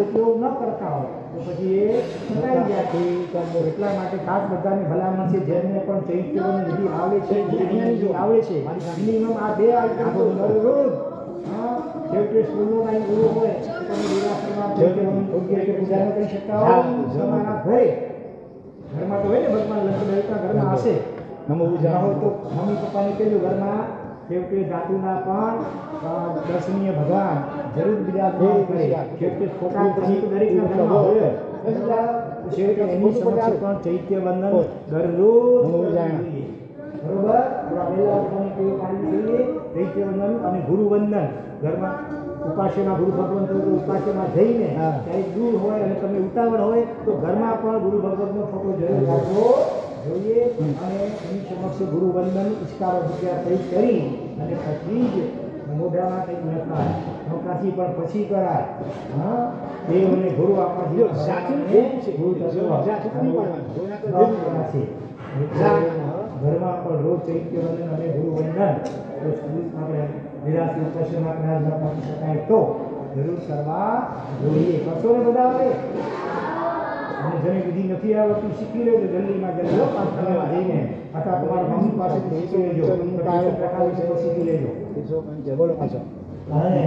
ઉપયોગ ન કરતા હોય તો પછી એ છટાઈ ગયા એટલા માટે ખાસ બધાની ભલામણ છે જેમને પણ ચૈત્યની વિધિ આવડે છે મિનિમમ આ 2 આઈટમ તો દરરોજ છેવટે સ્કૂલનો ટાઈમ પૂરો હોય તો તમે નિરાશરમાં પૂજા કરી શકતા હો તમારા ઘરમાં તો હોય ને ભગવાન લક્ષ્મીના ઘરમાં હશે નમો હોય તો મમ્મી પપ્પાને કહેજો ઘરમાં છેવટે ધાતુના પણ દર્શનીય ભગવાન જરૂર બિરાજમાન કરે છેવટે ખોટા પછી દરેકના ઘરમાં હોય છેવટે એની સમક્ષ પણ ચૈત્ય વંદન દરરોજ બરોબર પહેલા કેવું પાડવું જોઈએ ચૈત્ય વંદન અને ગુરુ વંદન ઘરમાં ઉપાસ્યના ગુરુ ભગવંત ઉપાસ્યમાં જઈને ક્યાંય દૂર હોય અને તમે ઉતાવળ હોય તો ઘરમાં પણ ગુરુ ભગવંતનો ફોટો જરૂર રાખવો જોઈએ અને એની સમક્ષ ગુરુ વંદન ઇસ્કારો વિદ્યા થઈ કરી અને પછી જ મોઢામાં કંઈક નખાય નોકાથી પણ પછી કરાય દેવને ગુરુ આપવાથી ઘરમાં પણ રોજ ચૈત્ય વંદન અને ગુરુ વંદન આપણે નિરાશી ઉપાસના જ્ઞાન આપી શકાય તો જરૂર કરવા જોઈએ કરશો ને બધા આવે અને જેને વિધિ નથી આવડતી શીખી લેજો જલ્દીમાં જલ્દી પાઠશાળામાં જઈને અથવા તમારા મમ્મી પાસેથી શીખી લેજો શીખી લેજો બોલો પાછો અને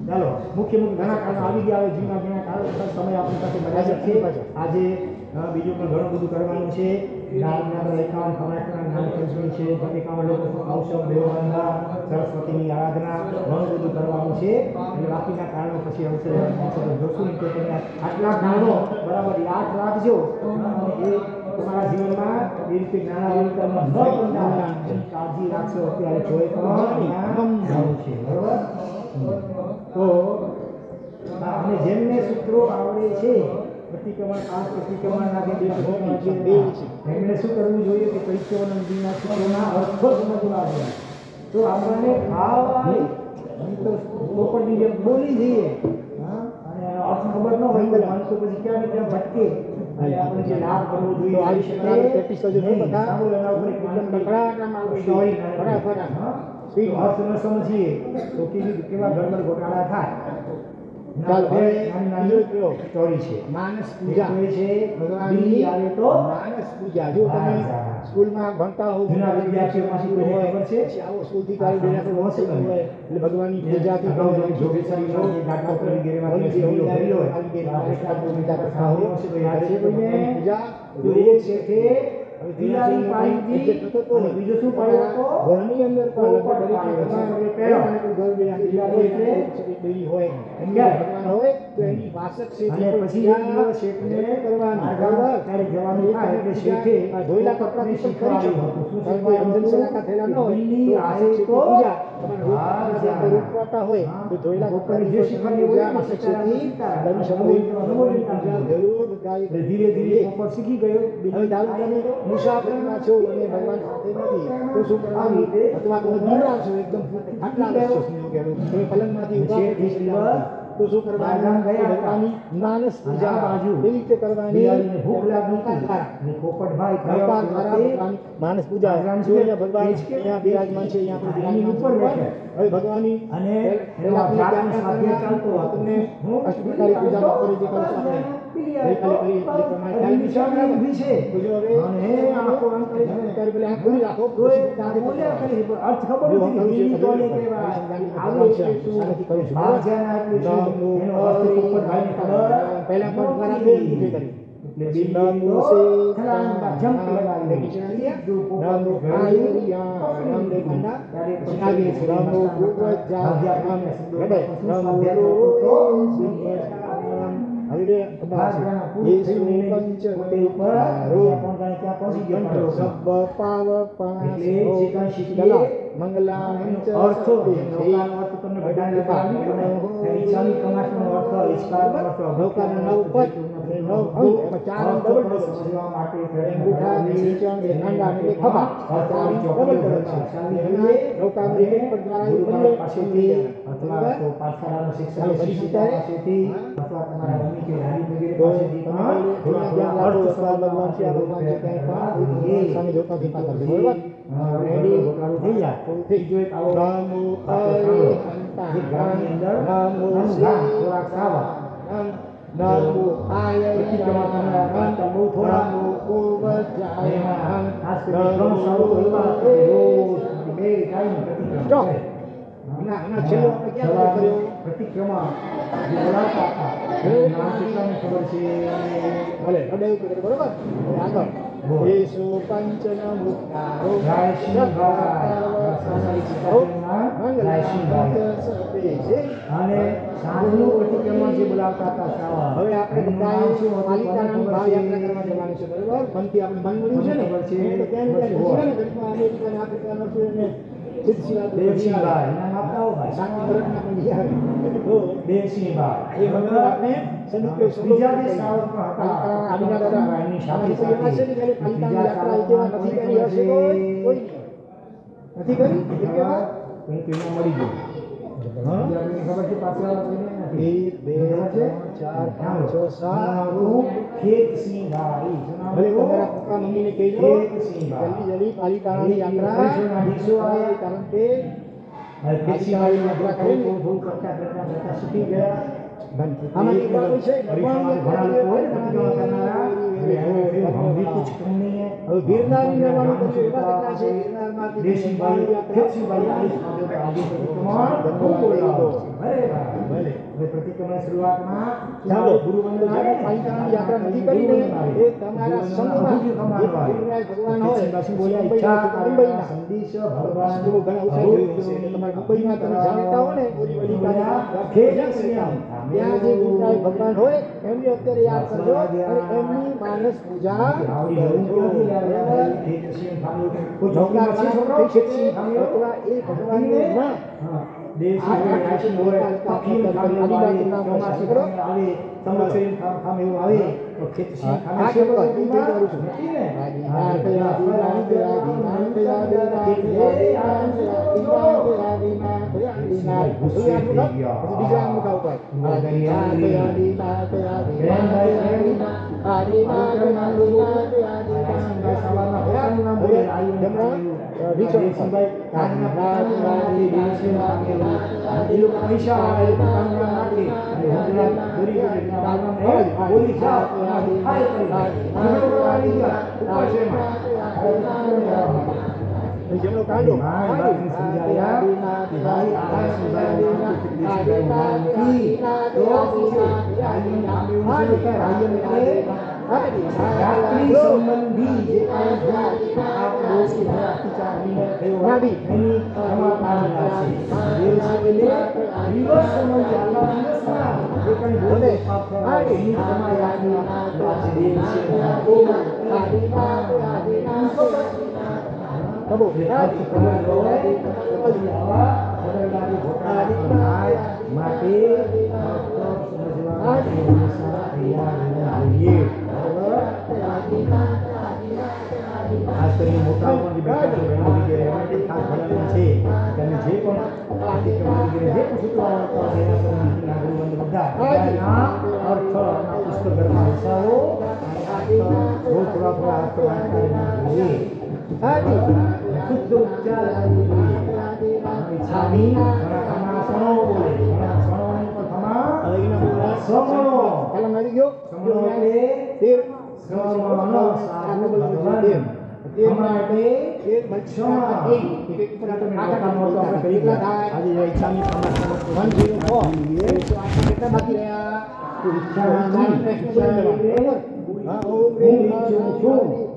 ચાલો મુખ્ય ઘણા કારણો આવી ગયા હવે જીવના ઘણા કારણો સમય આપણી પાસે મર્યાદિત છે આજે બીજું પણ ઘણું બધું કરવાનું છે જ્ઞાનના એકાવન કલાકના જ્ઞાન પંચમી છે એકાવન લોકો અવસર દેવવંદના સરસ્વતીની આરાધના ઘણું બધું કરવાનું છે અને બાકીના કારણો પછી અવસર જોશું ને તો તમે આટલા કારણો બરાબર યાદ રાખજો એ તમારા જીવનમાં એ રીતે જ્ઞાનાવંતરમાં ન બંધાય કાળજી રાખશો અત્યારે જોઈ પણ છે બરાબર તો અને જેમને સૂત્રો આવડે છે પ્રતિક્રમણ ખાસ પ્રતિક્રમણના જે એમણે શું કરવું જોઈએ કે ચૈત્યવન નદીના સૂત્રોના અર્થો સમજવા જોઈએ તો આપણને તો પોપટની જેમ બોલી જઈએ અને અર્થ ખબર ન હોય તો મન તો પછી ક્યાં ને ત્યાં ભટકે આપણે જે લાભ કરવો જોઈએ આવી શકે અર્થ ન સમજીએ તો કેવા ગડબડ ઘોટાળા થાય ચોરી છે માનસ પૂજા છે ભગવાનની આવે તો માનસ પૂજા જો તમે સ્કૂલમાં ભણતા હો જૂના વિદ્યાર્થીઓ પાસે ખબર છે આવો સ્કૂલથી કાલે ડેરા પર હોશે એટલે ભગવાનની પૂજાથી કહો જો બેસાડી લો ગાટકો કરી ગેરેમાં જે હોય આપણે આપણે પૂજા કરતા હો તો યાદ છે કોઈને પૂજા જો એક છે કે દિલાની પાણીથી બીજો શું પડ્યો હતો ઘરની અંદર પણ પહેલા ઘર દિલાની એટલે બેરી હોય ભગવાન હોય તો એની વાસક છે અને પછી શેઠને કરવાની ત્યારે જવાનું થાય એટલે શેઠે ધોઈલા કપડાથી શીખવાડ્યું હતું શું શીખવાડ્યું અંજનસેના થયેલા ન હોય દિલ્હી આવે તો પૂજા તમારે રોકવાતા હોય તો ધોઈલા કપડાની જે શીખવાની હોય વાસક છેથી દમી સમય જરૂર ગાય ધીરે ધીરે ઉપર શીખી ગયો હવે ચાલુ કરે મુસાફરીમાં છો અને ભગવાન સાથે નથી તો શું કરવાનું અથવા તમે બીમાર છો એકદમ આટલા વર્ષો તમે પલંગમાંથી ઉઠી તો શું કરવાનું ભગવાનની માનસ પૂજા બાજુ એવી રીતે કરવાની ભૂખ લાગી અને પોપટભાઈ માનસ પૂજા અહીંયા ભગવાન અહીંયા બિરાજમાન છે અહીંયા આપણે ઉપર બેઠે હવે ભગવાનની અને આપણે ચાલતો આપણને અષ્ટપ્રકારી પૂજા કરી જે કરશું આપણે ક્લિયર કલી નિશાની ઊભી છે જો હવે અને આખો અંક ત્યારે પેલા આ ખુલી રાખો કોઈ બોલ્યા કરી અર્થ ખબર નથી કે કોને કહેવાય આવું છે શું ભાજ્યાના આટલું છે એનો અર્થ ઉપર ભાઈને ખબર પહેલા પણ દ્વારા બે ઊભી કરી એટલે બિંદુ સે ખલાંગા જમ્પ લગાવી નામો આયુરિયા નામ લેખના આગે છે નામો ગુવજા નામો હવે યેસુ પંચ સબ પાવ પાસ મંગલા અર્થ અર્થ તમને બધાને ઈચ્છાની કમાશનો અર્થ ઈશ્વરનો અર્થ લોકાનો નવ પદ નવ અંગ એમાં ચાર ડબલ સમજવા માટે અંગૂઠા નીચણ ખાંડા એટલે ખભા ચાર ડબલ છે લોકાનો એક પદ દ્વારા બંને પાસેથી અથવા તો પાઠશાળાનું શિક્ષણ પાસેથી અથવા તમારા મમ્મી કે દાદી વગેરે પાસેથી પણ અર્થ ભગવાન છે આ ભગવાન છે ક્યાંય પણ એ સામે જોતા દીપા કરશે બરોબર રેડી થઈ જાય ત્રીજો એક આવો નામો અરિહંતા નામો થોડાક સાવા નામો આયરિયા નામો નામો ગોવજાય ખાસ કરીને ત્રણ સારો એવા રોજ બે ટાઈમ પ્રતિક્રમણ ના છેલ્લો આપણે ક્યાં કર્યો પ્રતિક્રમણ જે બોલાવતા હતા નામ કેટલાને ખબર છે ભલે અડેવ કરે બરોબર આગળ યેસુ પંચન મુક્તારો અને સાધુનું પ્રતિક્રમણ જે બોલાવતા હતા હવે આપણે બધાએ પાલિતાણાની ભાવ યાત્રા કરવા જવાનું છે બરોબર મનથી આપણે મન મળ્યું છે ને ખબર છે તો ત્યાં ઘડીમાં અમેરિકા આફ્રિકાનો છે ને દેવસિંહભાઈ નામ આપતા હો ભાઈ શાંતિ ભરતના પણ યાર તો દેવસિંહભાઈ એ વગર આપણે સદુપયોગ બીજા બે શ્રાવક પણ હતા આદિના દાદા એમની સાથે પાલિતાણાની યાત્રા જેવા નથી કરી હશે કોઈ નથી કરી કેવા મળી ગયું ખબર છે પાછળ એક બે ચાર પાંચ છ સાત ખેત સિંહભાઈ ભલે તમારા પપ્પા મમ્મીને કહેજો જલ્દી જલ્દી પાલિતાણાની યાત્રા કારણ કે ખેતસિંહભાઈ યાત્રા કરી ભૂલ કરતા કરતા શીખી ગયા આમાં એક બાબત છે ભગવાન ઘણા લોકો હોય ને પ્રતિક્રમણ કરનારા हम भी कुछ कम नहीं है હવે ગિરનારની મેળવાનું કર્યું એવા કેટલા છે ગિરનારમાંથી દેશીભાઈ ખેતસિંહભાઈ આગે પ્રતિક્રમણ ખૂબ બોલાવો ભલે હવે પ્રતિક્રમણ શરૂઆતમાં ચાલો ગુરુ વંદના પાલિતાણાની યાત્રા નથી કરીને એ તમારા સંઘમાં ગિરનાર ભગવાન હોય બોલ્યા ઈચ્છા મુંબઈના સંદેશ ભગવાન ઘણા ઉસાઈ ગયું છે તમારા મુંબઈમાં તમે જાણતા હો ને ઓલી ત્યાં જે ગિરનાર ભગવાન હોય એમની અત્યારે યાદ કરજો અને એમની માનસ પૂજા અથવા એ ભગવાનને ના જેમનો કાંડો ખાસ કરીને મોટા પણ જે બેઠા છે બહેનો વગેરે એમને ખાસ ભલામણ છે કે તમે જે પણ કાર્યક્રમ વગેરે જે પણ સૂત્રો આવતા હોય એના પર નાગરિકોને બધા અર્થના પુસ્તક ઘરમાં વિસાવો રોજ થોડા થોડા અર્થ વાંચતા જોઈએ શુદ્ધ ઉપચાર ઈચ્છાની ઘણા સણો બોલે ઘણા સણોની પણ થમા સમણો. કલમ આવી ગયો સમણો એટલે તીર સમણો સાધુ ભગવાન. હમણાં એટલે ક્ષમા. કેટલા બાકી રહ્યા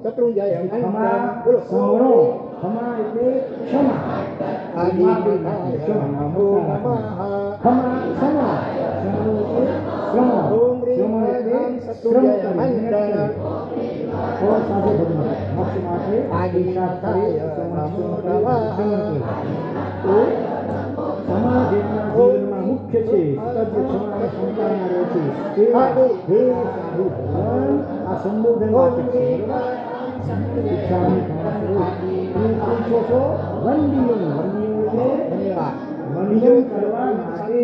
શત્રુ જાય સમણો. હમણાં એટલે ક્ષમા. મુખ્ય છે આ સંબોધન વાચક છે. વંદન કરવા માટે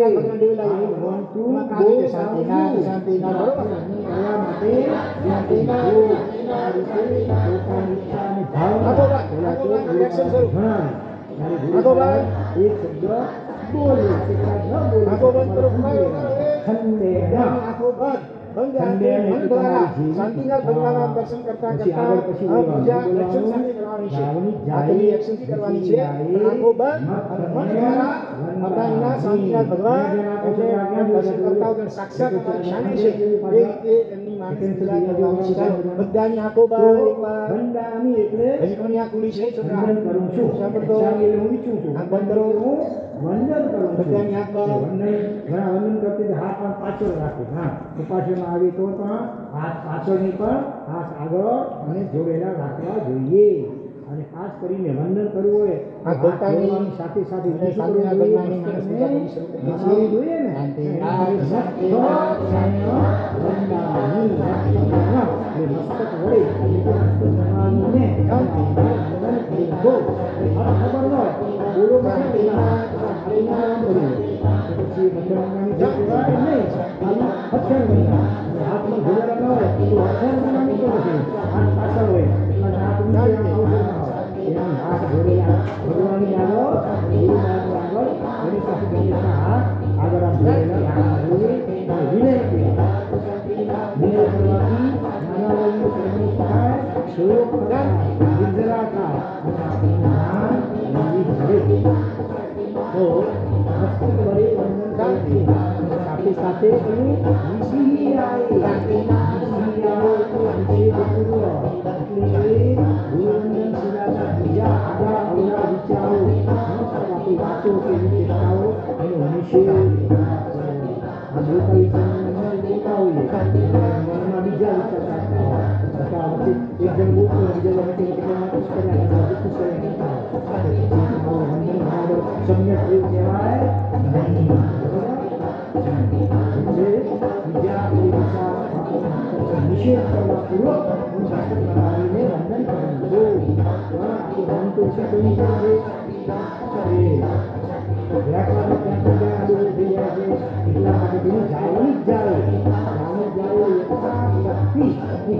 શાંતિના ભગવાનના દર્શન કરતા કરતા બીજા એક્શન સાથે કરવાની છે. આગળની એક્શન થી કરવાની છે. આંખો બંધ અને મન દ્વારા આપણા શાંતિના ભગવાન દર્શન કરતા હોય સાક્ષાત શાને છે એ રીતે એમની માનસિક ક્રિયા કરવાની છે. બધાની આંખો બંધ એકવાર વંદામી એટલે હજી કોની આંખ ખુલી છે છોકરા વંદન કરું છું. સાંભળતો હું ઈચ્છું છું આંખ બંધ કરો વંદન કરું છું. બધાની આંખ બંધ ઘણા વંદન કરતી હાથ પણ પાછળ રાખે. હા ઉપાસનામાં આવી તો પણ હાથ પાછળની પણ હાથ આગળ અને જોડેલા રાખવા જોઈએ. અને ખાસ કરીને વંદન કરવું હોય આ ગોતાની સાથે સાથે શાંતિના ભગવાનની માનસ પૂજા કરવી શરૂ કરવી છે. જોઈએ ને ભગવાનની આગળ એની પાસે આગળ વિનય કરવાથી નાના સાથે સાથે બીજા આગળ અવળા વિચારો આપણી વાતો કે ચેષ્ટાઓ એનો નિષેધ મનમાં બીજા વિચારતા એક જણ બોલતો બીજા સમ્યક એવું કહેવાય બીજા નિષેધ કરવા પૂર્વક બનાવીને વંદન કરવું. મન તો છે કોઈ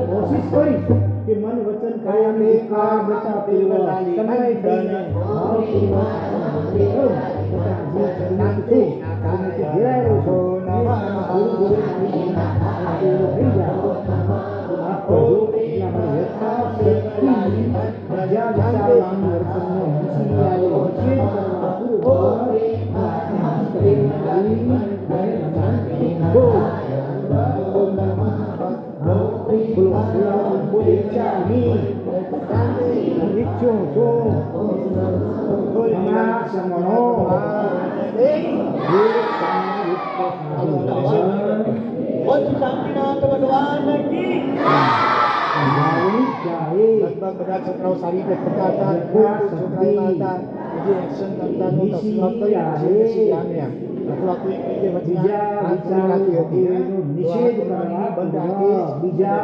કોશિશ કરીશ કે મન વચન કાયાને બતા બધા છોકરાઓ સારી રીતે થતા હતા, છોકરાઓમાં હતા જે એક્શન કરતા અથવા કોઈ બીજા રાખી હતી નિષેધ કરવાની બંધ રાખી બીજા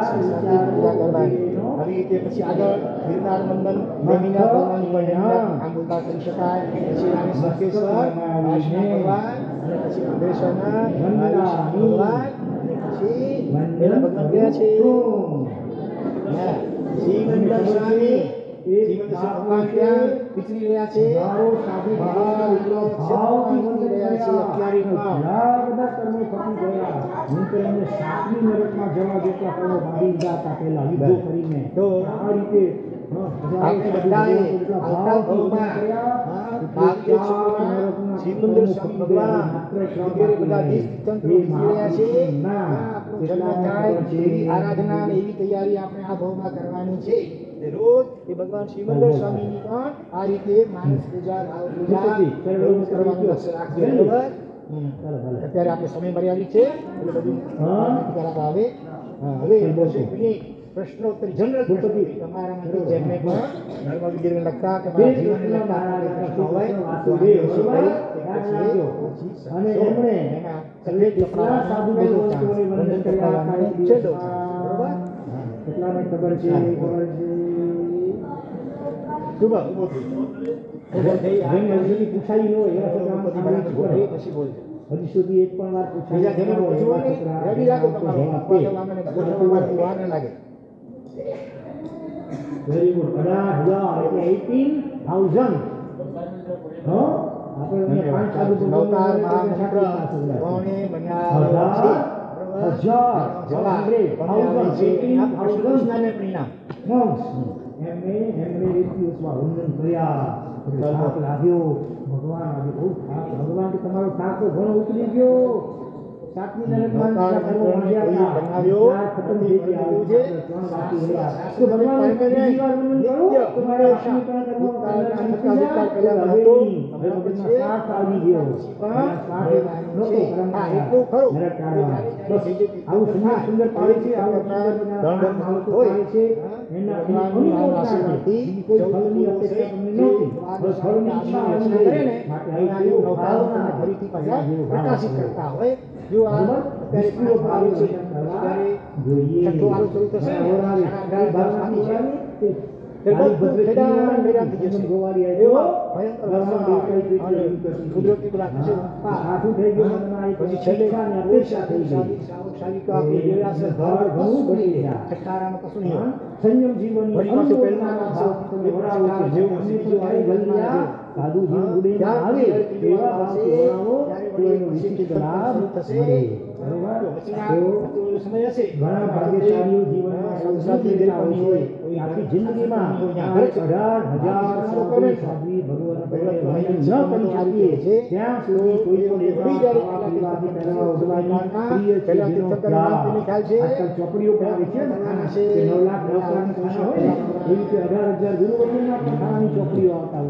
કરવાની. આવી રીતે પછી આગળ ગિરનાર મંદન ભૂમિના ભગવાનની આમ બોલતા કરી શકાય. પછી આને સંકેશ્વર ભગવાન અને પછી અંધેશ્વરના ભગવાન અને પછી પેલા ભગવાન ગયા છે જીવનદાન સ્વામી. જીવનદાન ભગવાન ત્યાં વિચરી રહ્યા છે, ભાવથી રહ્યા છે. અત્યારે ઘણા બધા કર્મો ખપી ગયા. હું તો એમને 7મી નરકમાં જવા જેટલા કર્મો બાંધી દીધા હતા પહેલા યુદ્ધો કરીને. તો આ રીતે આપણે બધાએ આવતા ભાવમાં ભાગ્ય શ્રીમંદર સ્વામી ભગવાન વગેરે બધા દેશ તંત્ર વિચાર્યા છે. જન્મ થાય એવી આરાધના અને એવી તૈયારી આપણે આ ભાવમાં કરવાની છે. રોજ એ ભગવાન શ્રીમંદર સ્વામીની પણ આ રીતે માનસ પૂજા ભાવ પૂજા કરવાનું લક્ષ્ય રાખજો. બરાબર. અત્યારે આપણે સમય મર્યાદિત છે એટલે બધું કરાવવા આવે. હવે પ્રશ્નોત્તરી જનરલ ગણપતિ તમારા માટે જેમને પણ ધર્મ વિદ્યાને લગતા કે મારા જીવનને લગતા પ્રશ્નો હોય તો અને એમણે કેટલા સાધુ ભગવંતોને વંદન કર્યા છે. બરોબર. કેટલાને ખબર છે? પૂછાઈ ન હોય હજી સુધી એક પણ વાર પૂછાઈ. Very good. 18,000 એટલે 18,000. આપણે 5 સાધુ નવકાર મહામંત્ર કોણે બનાવ્યો છે? એમને રીતિઓમાં વંદન કર્યા. થાક લાગ્યો. ભગવાન આજે બહુ થાક. ભગવાન કે તમારો થાક તો ઘણો ઉતરી ગયો. 7મી નરકમાં સુંદર પાડે છે. પ્રકાશિત કરતા હોય. જો આ છઠ્ઠો વાળું શરૂ થશે કુદરતી પેલા પછી છેલ્લે સંયમ જીવન સાધુ જીવન આવે એવા સમય હશે. ઘણા ભાગ્યશાળીઓ જીવનમાં હોય આખી જિંદગીમાં 18,000 સાધ્વી ભગવાન ન કરી શકીએ ત્યાં સુધી કોઈ ચોપડીઓ આવે છે ને 9 લાખ હોય ને એવી રીતે 18,000 ગુરુવચનમાં પણ ખાવાની ચોપડીઓ આવતી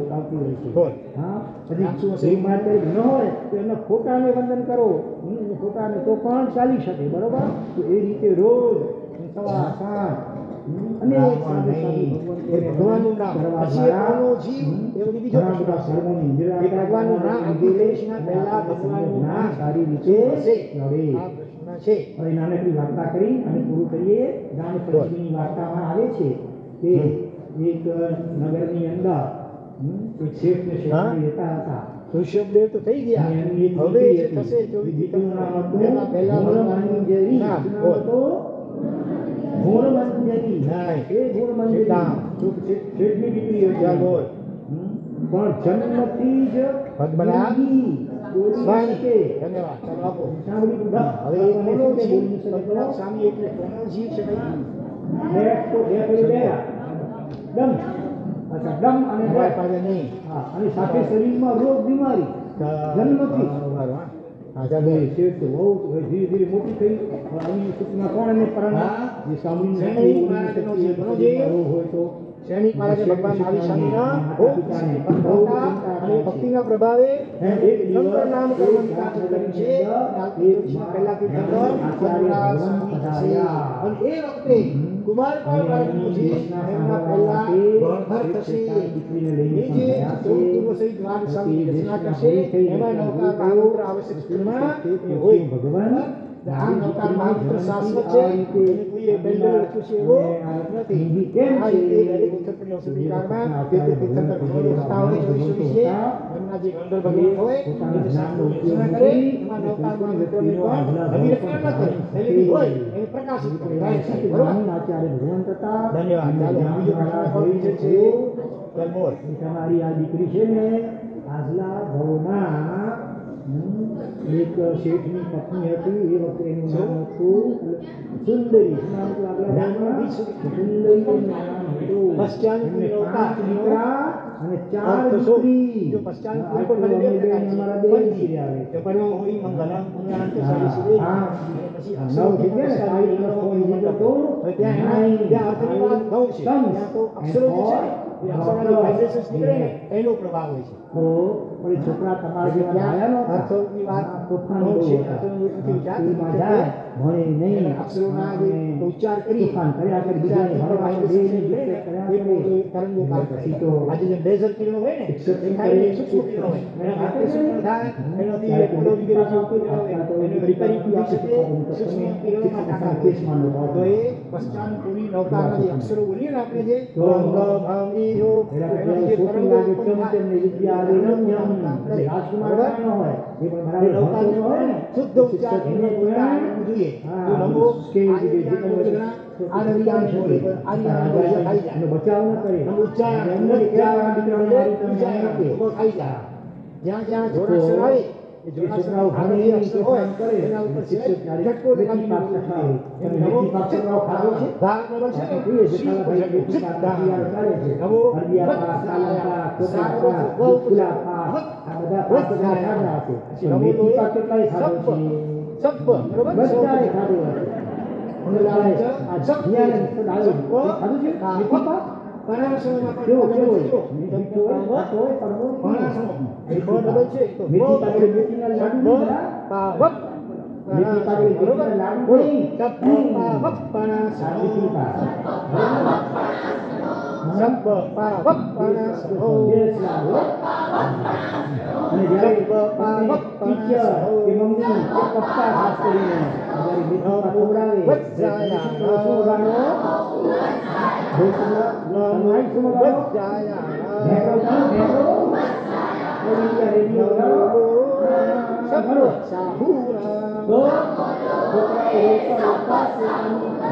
હોય છે. હા, પછી માટે ન હોય તો એમના ખોટાને વંદન કરો. ખોટાને તો પણ ચાલી શકે. બરોબર. તો એ રીતે રોજ સવાર સાંજ ભગવાનનું નામ ભગવાનનું નામ પહેલા ભગવાનનું નામ સારી રીતે છે. હવે નાનકડી વાર્તા કરી અને પૂરું કરીએ. રામ પંચમીની વાર્તામાં આવે છે કે એક નગરની અંદર એક શેઠ ને શેઠી રહેતા હતા. ઋષભદેવ તો થઈ ગયા. હવે જે થશે 24 નામ પહેલા ભગવાનનું જે નામ ભોળમંજરી. એ ભોળમંજરી શેઠની દીકરી હતી. પણ જન્મથી જ પદ્મનાભ સ્વામી કે ધન્યવાદ. ચાલો આપો. હવે પદ્મનાભ સ્વામી એટલે કોનો જીવ છે ભાઈ? દમ. અચ્છા, દમ અને નહીં. હા, અને સાથે શરીરમાં રોગ બીમારી જન્મથી. શેઠ બહુ ધીરે ધીરે મોટી થઈ. આવી સૂચના કોણ એને પરણા જે સાંભળીને હોય તો સૈનિક મહારાજે ભગવાન મહાવીર સ્વામીના અને ભક્તિના પ્રભાવે શંકર નામ કરવાની પ્રાર્થના કરી છે. પહેલા તીર્થંકર અને એ વખતે કુમારપાળ મહારાજનું જે એમના પહેલા ભર થશે. એ જે પૂર્વ સહિત વાન સ્વામી રચના કરશે એમાં નૌકા કાળોત્ર આવશ્યક સ્કૂલમાં હોય. ભગવાન આ નૌકા માત્ર શાશ્વત છે. કોઈએ બેન્ડલ રચ્યું છે એવો નથી. આ રીતે દરેક તીર્થંકરની સ્વીકારમાં જે તીર્થંકર ભગવાન હતા હોય જોઈશું છે એમના જે ગંડર ભગવાન હોય એ શાસ્ત્રો રચના કરે એમાં નૌકા મિત્રોને પણ નવી રચના ન કરે એની હોય એને પ્રકાશિત કરે. બરોબર. આચાર્ય ભગવાન હતા. ધન્યવાદ. ચાલો બીજો પ્રશ્ન છે તમારી આ દીકરી છે ને આગલા ભાવમાં એક શેઠની પત્ની હતી એ વખતે એનું નામ હતું સુંદરી. નામ તો આગલા નામમાં સુંદરી એનું નામ હતું. પશ્ચાન એમને પુરી 5 દીકરા અને 4 દીકરી. જો પશ્ચાન આ પુરી પણ તો મને અમારા બે દીકરી આવે. જો પરમ હોઈ મંગલમ પુરાણ તો સારી સીધી. હા. પછી નવ થઈ ગયા ને, સારી પ્લસ કોઈ દીકરો તો ત્યાં અર્થની વાત નવ છે. ત્યાં તો અક્ષરો જે છે એ અક્ષરોની વાઇબ્રેશન્સ નીકળે ને એનો પ્રભાવ હોય છે. તો પણ છોકરા તમારા જેવા આયા નો અર્થોની વાત તોફાન નવ બહુ છે. હતા. અર્થોની વિચાર સ્કૂલમાં જાય ભણે નહીં, અક્ષરોના જે ઉચ્ચાર કરી તોફાન કર્યા કરે, બીજાને ભણવા દે નહીં, dictate કર્યા કરે. તરંગો પાર પછી કરે. તો આજે જે લેઝર કિરણો હોય ને શિક્ષક એ થાય ને સૂક્ષ્મ કિરણો હોય. એના માટે શું થાય? એનાથી એપોલો વગેરે જે કિરણો હોય એની રિપેરિંગ થઈ શકે. સૂક્ષ્મ કિરણોમાં તાકાત હોય. તો એ પશ્ચાન પૂરી નવતાના જે અક્ષરો બોલીએ ને આપણે જે ભંગ ભંગ ઈયો એના જે તરંગો ઉત્પન્ન થાય. રાજકુમાર નો હોય એ પણ બરાબર નવતાનો ભણતો હોય ને શુદ્ધ ઉચ્ચાર કરીને બોલતા આવડવું જોઈએ. તો નમો એનો બચાવ ન કરે. જ્યાં જ્યાં જોડાક્ષર આવે એ છોકરાઓ ભણે જોડાક્ષર નહીં, અક્ષર હોય તોફાન કરે, એના ઉપર શિક્ષક ઝટકો જ્યારે લગાવી બેટી પાસ થાય, એમ અને નવો બેટી પાસ કરવાનો ખાધો છે. ધા બરાબર છે આપણે ને? જોઈએ જેટલા ભાઈ બેટી પાસ તૈયાર કરે છે. નવો હળદિયા પાસ, સાલા પાસ, કોકરા પાસ, ગુલાબ પાસ, આ બધા પાસ બધા ખાધા હશે. પણ બેટી પાસ કેટલાય ખાધો છે? સબ બરાબર બધાએ ખાધો હશે. અંગ્રેજાએ આ જગ્યાને સદાયો. એ ખાધું છે? બેટી પાસ? પરાશરમાં પણ કેવો કેવો ડબલ છે. મીઠો હોય, ખાટો હોય, કડવો હોય. પરાશરમાં ડબલ છે. તો બેટી પાસે બેટીના લાડુ નહીં બધા? પાવક બેટી પાસે બેટીના લાડુ નહીં. પાવક પરાશ બેટી પાસે. સબ પાવક પરાશ બેસ લાડુ. અને જ્યારે ટીચર કે મમ્મી કે પપ્પા ખાસ કરીને જ્યારે બેટી પાસે ખવડાવે, ત્યારે શું વગાડો? તમારી શું વગાડો? ભેગો જાઓ, ભેગો. ઓલિયા રેડિયો વગાડો. વગાડો. તો છોકરાઓ રોતા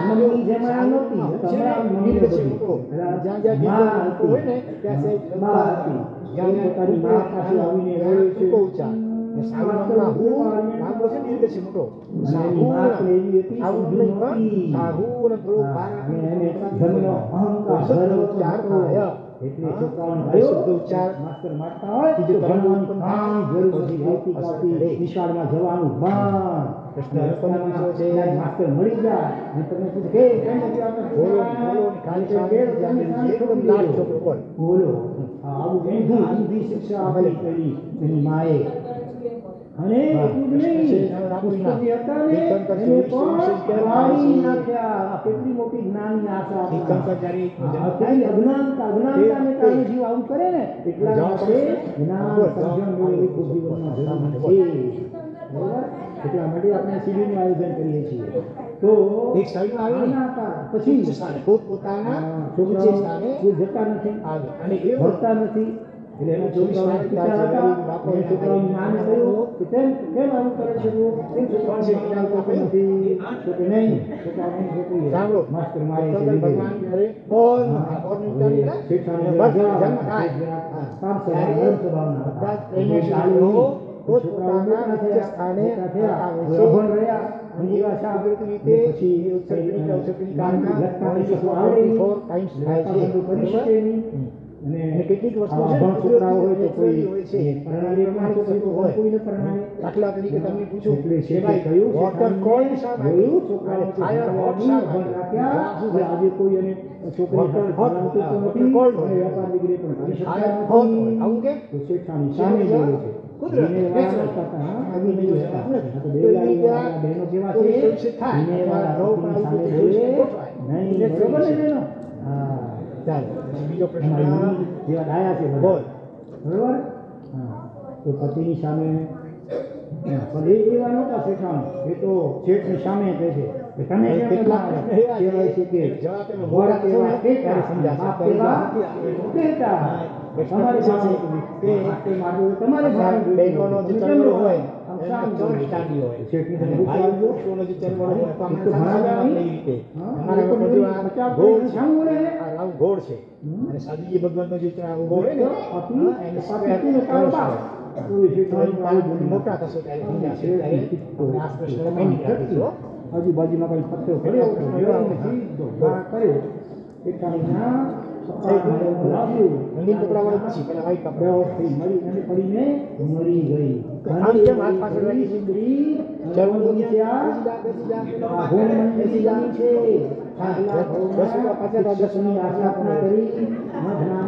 મમ્મી જેમાં નહોતી, તમારા મમ્મી બધી. જ્યાં જ્યાં માં હોય ને હતી. ત્યાં સાહેબ માં હતી. જ્યાં પોતાની માં પાસે આવીને રોય છે. ઉચ્ચાર સાહુના હું નામ છે દીર્ઘ છે મોટો અને એની વાત એવી હતી, સાહુ સમજુ નહોતી. સાહુ ને પેલો હા, અને એને ધનનો અહંકાર, ગર્વ ઉચ્ચાર હતો. થાય. એટલે છોકરાઓને આ કહ્યું, શબ્દ ઉચ્ચાર માસ્તર મારતા હોય બીજો તો ભણવાની ધર્મ કાંઈ જરૂર નથી. આવતીકાલથી નિશાળમાં જવાનું બંધ. પ્રશ્ન રસ્તામાં છે. ક્યાંય માસ્તર મળી જાય અને તમે પૂછો કે કેમ નથી આવતા? બોલો બોલો ખાલી સામે એકદમ લાડ છોકરો બોલ બોલો. આવું ઊંધી શિક્ષા આપી એની માએ. અને એટલું જ નહીં, પુસ્તકી હતા ને એને પણ વાળી નાખ્યા. આ કેટલી મોટી જ્ઞાનની આશા આપણા. અત્યારે અજ્ઞાનતાને કારણે જીવ આવું કરે ને એટલા માટે જ્ઞાન સમજણ મેળવવી ખૂબ જીવનમાં જરૂરી છે. બરાબર? એટલા માટે આપણે શિબિરનું આયોજન કરીએ છીએ. તો એક સાઈડમાં આવી નાના હતા પછી પોતાના છોકરાઓ સ્કૂલ જતા નથી, આવે અને એ ભણતા નથી. એટલે એના છોકરાઓને પિતા હતા, એ છોકરાઓની માને કહ્યું કે કેમ આવું કરે છે તું? કેમ છોકરાઓને ભણતા આવતું નથી? તો કે નહીં, છોકરાઓને છોકરીએ સાંભળો માસ્ટર મારે છે. ભગવાન કરે બોલ બોલ અને શિક્ષાની બસ જગ્યા જન્મ થાય. કામ સ્વભાવના બધા હતા. પ્રેમી એટલે શાળાઓ છોકરાઓ પોતાના મોટા નીચે થયા, સ્થાને મોટા થયા, આવે છે. અભણ રહ્યા, અને એવા શા રીતે પછી ઉત્સર્ગની અવસર્ગની લખતા કારના કશું આવડે નહીં, 44 times થાય છે. લખતા બધું કરી શકે નહીં. અને અને કેટલીક વસ્તુઓ આવા છે અભણ છોકરાઓ હોય તો કોઈ હોય છે. પરણાવે પણ છોકરી તો હોય. કોઈને પરણાવે. દાખલા તરીકે તમે પૂછો એટલે કે ભાઈ કહ્યું વોટર કોણ શા માટે? જોયું છોકરાઓ ફાયર હોટ અભણ શા માટે? રાખ્યા. હવે આજે કોઈ એને છોકરી Water સાથે hot, ભણાવતું તો water નથી, cold અને હોય. વેપાર ડિગ્રી પણ કરી શકતા ફાયર હોટ નથી. હોય. આવું કેમ? તો શિક્ષાની સામે જોયું છે. કુદરત. એને વાળા હતા, હા, આવી નહીં હતા. આ તો બેલાડીવાળા બહેનો જેવા છે. એને વાળા પતિની સામે બોલે નહીં. બરોબર ને બહેનો? હા. ચાલો બીજો પ્રશ્ન અમારી મમ્મી જેવા ડાયા છે બધા. બોલ. બરોબર? હા. તો પતિની સામે પણ એવા નહોતા શેઠાણું. એ તો શેઠની સામે કહે છે કે તમે કેમ કેટલા ના પ્રશ્ન એવા છે કહેવાય છે કે જવાબ એનો મોડા મોડા કેવા કેવા કહેતા, સમજાશે. બાપ કેવા કહેતા. તમારી સામે કે માટે મારું તમારે સામે બહેનોનો જે તમે કેમ ચળવળ રહો? હોય આમ એનો શાંત ચણ રહો. સ્ટાન્ડી હોય. શેઠની અને સામે ભાઈઓ ઉપાડજો. પુરુષોનો જે ચળવળ હોય તો એક તો આપણે ભણાવ્યા સમજાવવા નહીં. નહીં રીતે. હા, અમારા એ તો બધું આ બચાવ ગોળ કરીને છે. સામું રહે. આ રાવ ગોળ છે. અને સાધુજી ભગવાનનો જે ત્યાં ઊભો હોય ને આપી એને પાપીનું કારોબાર. મોટા થશો ત્યારે સમજાશે ત્યારે આપણે આ પ્રશ્ન મેની રાખીશું આજુબાજુમાં કઈ પત્તો કર્યો કરે એટલા રંગીન કપડા વાળા પછી પેલા વ્હાઈટ કપડા મરી પડીને મરી ગઈ આમ કેમ હાથ પાછળ રાખી સુંદરી જરૂર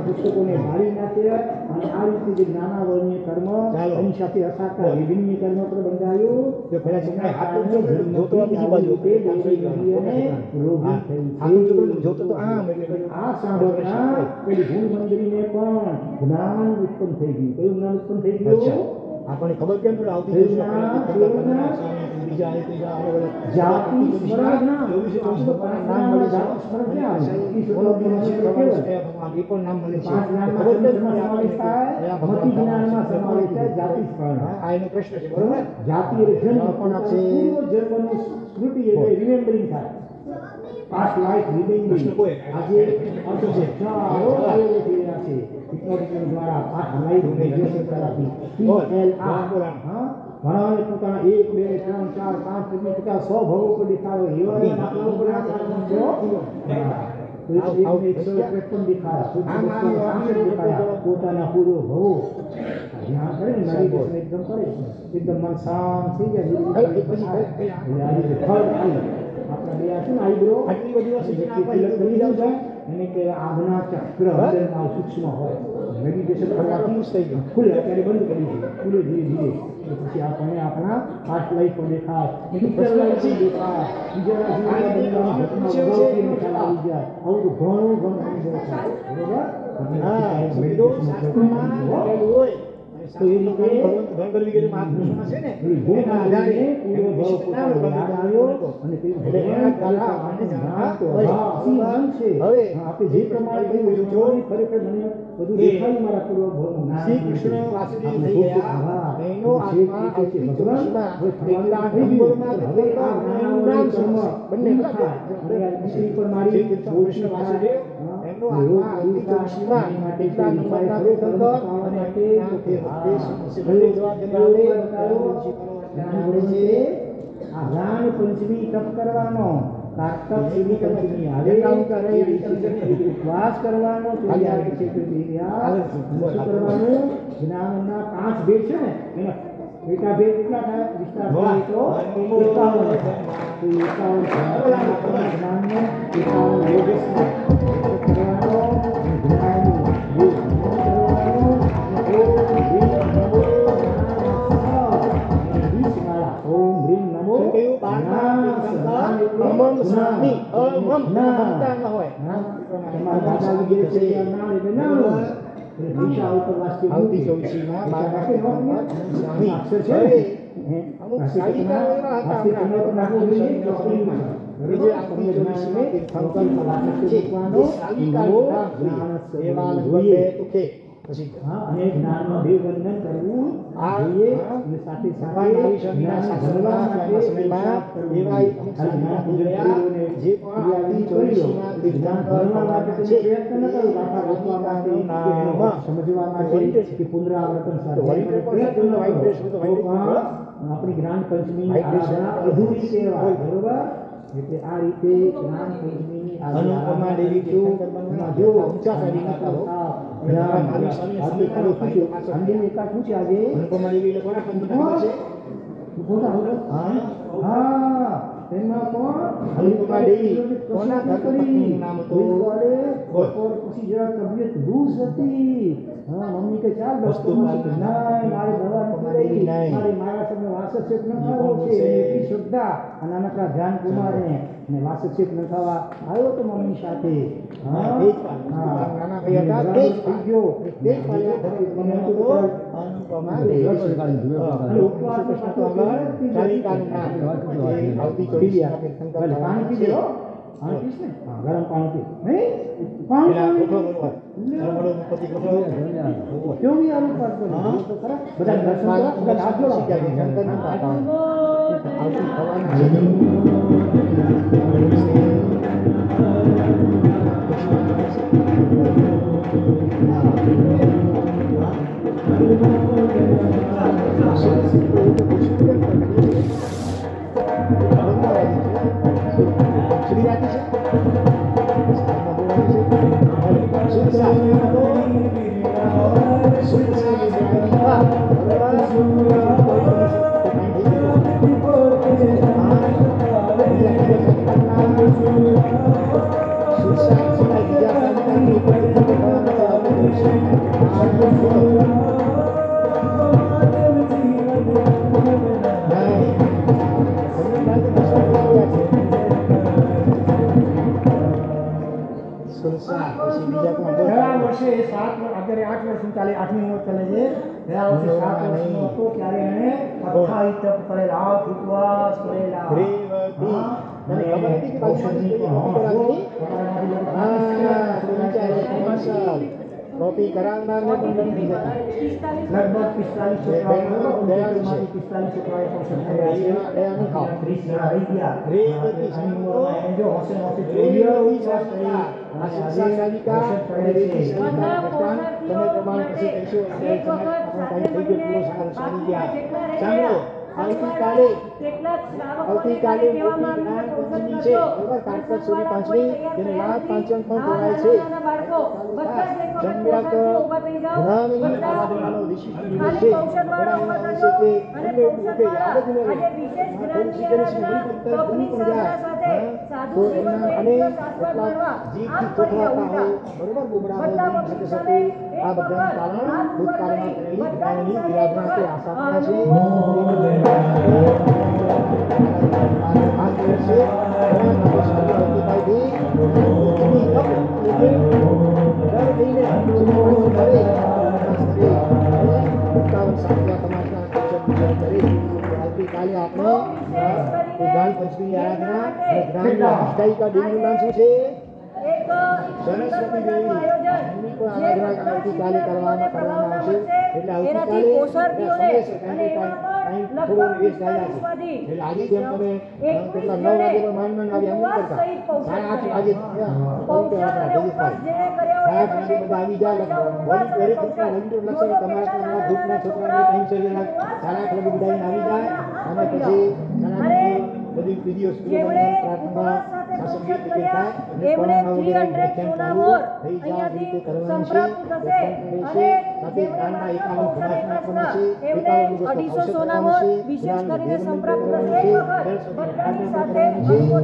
પુસ્તકોને ભારી નાખ્યા અને આ રીતે જે નાના વર્ણ્ય કર્મ એની સાથે અસાતા વિભિન્ન કર્મ પર બંધાયું જો પેલા છોકરા હાથ જોતો બીજી બાજુ જોતો તો આમ એટલે આ સાંભળના પેલી ભૂલ મંદિરીને પણ જ્ઞાન ઉત્પન્ન થઈ ગયું કયું જ્ઞાન ઉત્પન્ન થઈ ગયું આપણને ખબર કેમ પડે આવતી બીજા જાતિ સ્મરણના નામ મળે જાતિ સ્મરણ ક્યાં આવે એ પણ નામ મળે છે પાંચ નામમાં સમાવેશ થાય મતિ જ્ઞાનમાં સમાવેશ થાય જાતિ સ્મરણ આ એનો પ્રશ્ન છે બરોબર જાતિ એટલે જન્મ પણ આપશે પૂર્વ જન્મની સ્મૃતિ એટલે રિમેમ્બરિંગ થાય પાસ્ટ લાઈફ રિમેમ્બરિંગ આજે અર્થ છે ચાલો આયોજન થઈ રહ્યા છે હિપ્નોટિઝમ દ્વારા પાસ્ટ લાઈફ રિમેમ્બરિંગ થેરાપી ઘણાને પોતાના 1 2 3 4 5 સુધી 50 100 ભવો પર દેખાડો એવા દાખલાઓ પર પોતાના પૂરો ભવો ધ્યાન કરે ને મેડિટેશન એકદમ કરે એકદમ મન શાંત થઈ જાય આપણે બે આ શું આઈબ્રો આટલી બધી વસ્તુ કરી જાવ છે એને કે આજ્ઞા ચક્ર અંદરમાં સૂક્ષ્મ હોય મેડિટેશન કરવાથી થઈ ગયું ખુલે અત્યારે બંધ કરી છે ખુલે ધીરે ધીરે પછી આપણને આપણા પાસ્ટ લાઈફ પર દેખાય ફ્યુચર લાઈફ દેખાય બીજા જીવનની ઘટના વગરથી ખ્યાલ આવી જાય આવું તો ઘણું દેખાય બરોબર હા શાસ્ત્રમાં લખેલું હોય તો એ લોકો ભગવાન કરવી કે મહાપુરુષોમાં છે ને એના આધારે એનો ભાવ પોતાનો યાદ આવ્યો અને તે ભગવાન કલા અને જાણતો હવે આપણે જે પ્રમાણે કહ્યું જો ખરેખર મને બધું દેખાયું મારા પૂર્વ ભવનું શ્રી કૃષ્ણ વાસુદેવ થઈ ગયા એનો આત્મા ભગવાન હવે આ નામ બંને શ્રી પર મારી કૃષ્ણ વાસુદેવ એનો આત્મા અલ્પિતોષીમાં એટલા નંબરના તીર્થંકર અને તે જ્ઞાન પંચમી તપ કરવાનો કાર્તક એવી પંચમી આવે ઉપવાસ કરવાનો કરવાનું જ્ઞાનના 5 ભેદ છે ને એના પેટા ભેદ કેટલા થાય વિસ્તાર થાય તો 51 જ્ઞાનનો 51 યોગેશ કરવાનો જ્ઞાનનું આવતી ચોવીસીમાં અક્ષર છે અમુક સાહિત્યકારો એવા હતા બીજે આવતી ચોવીસીમાં પછી અને જ્ઞાનનો દેવવંદન કરવું જોઈએ અને સાથે સાથે જ્ઞાન સાધનના સમયમાં એવા ગુજરાતીઓને જે પણ આવતી ચોવીસીમાં જ્ઞાન કરવા માટે પ્રયત્ન ન કરો દાખલા રોકવા માટે સમજવા માટે કે પુનરાવર્તન સાથે પ્રયત્ન આપણી જ્ઞાન પંચમી આરાધના અધૂરી સેવા બરોબર એટલે આ રીતે જ્ઞાન પંચમી અનુપમા દેવી તીર્થંકર જો ઊંચા કરીને કરો અનુપમા દેવી લોકોના પંચમી તેમાં પણ અનુપમા દેવી કોના ધર્મપત્નીનું નામ હતું બપોર પછી જરા તબિયત લૂઝ હતી મમ્મી કે ચાલ વસ્તુ મારે દવા નથી મારે મારા તમને વાસક્ષેપ ન થવો છે એટલી શ્રદ્ધા અને નાનકડા ધ્યાન કુમારને અને વાસક્ષેપ ન થવા આવ્યો તો મમ્મી સાથે નાના ભાઈ હતા તે જ થઈ ગયો તે જ પાલ્યા અનુપમા દેવી ઉપવાસ કૃષ્ણ તો આગળ ચારિકાનું નામ આવતી ચોવીસીમાં તીર્થંકર પાણી પી દેવો ગરમ પાણી પી નહીં પાણી કેવી આવું કરતો બધા દર્શન બધા હાથ જોડો આવતી થવાના Kopi Karangnar pun लगभग 45 છોકરાઓ દયાની 45 છોકરાઓ ફંક્શન કર્યા છે દયાની ખાવ 30 જણા રહી ગયા રેવતી સંગો જો હોસે હોસે જોઈએ આ શિક્ષા સાલિકા રેવતી સંગા તમે પ્રમાણ પછી કહીશો કે તમે આપણો ટાઈમ થઈ ગયો પૂરો સારી ગયા ચાલો આવતીકાલે પંચમી છે બરાબર કાર્તિક સુરી પાંચમી જેને લાભ પાંચમ પણ કહેવાય છે જમ્યાક ઘણાની આરાધનાનો વિશિષ્ટ દિવસ છે ઘણા છે કે અમને ઉભે યાદ જ નહીં થોડી શીખેલી છે ઘણી પણ જાય તો એના અને એટલા જીવથી કોઠવાતા હોય બરોબર ગુમરાહ હોય શકે શકે આ બધાનું કારણ ભૂતકાળમાં કરેલી જ્ઞાનની વિરાધના કે આસ્થાપના છે આ દિવસે આવતીકાલે આપણે દાન પંચમી આરાધના જ્ઞાન का दिन नाम શું છે સરસ્વતી દેવી એમની પણ આરાધના આવતીકાલે કરવામાં આવશે એટલે આવતીકાલે થોડો નિવેશ થયા છે એટલે આજે જેમ તમે કેટલા 9 વાગે પર માંડ આવી એમ કરતા 8:30 વાગે બધા આવી જાય બોડી વેરી કેટલા રંગીન લક્ષણ તમારા ગ્રુપના છોકરાઓને ટાઈમ છે 8:30 વાગે બધા આવી જાય અને પછી બધી વિડિયો સ્કૂલમાં પ્રાર્થના સંગીત કીર્તન એમણે 300 સોના મોર અહીંયાથી સંપ્રાપ્ત થશે અને જે ગામના 51 ઘણાસના પણ છે એમણે 250 સોના મોર વિશેષ કરીને સંપ્રાપ્ત થશે બધાની સાથે બહુ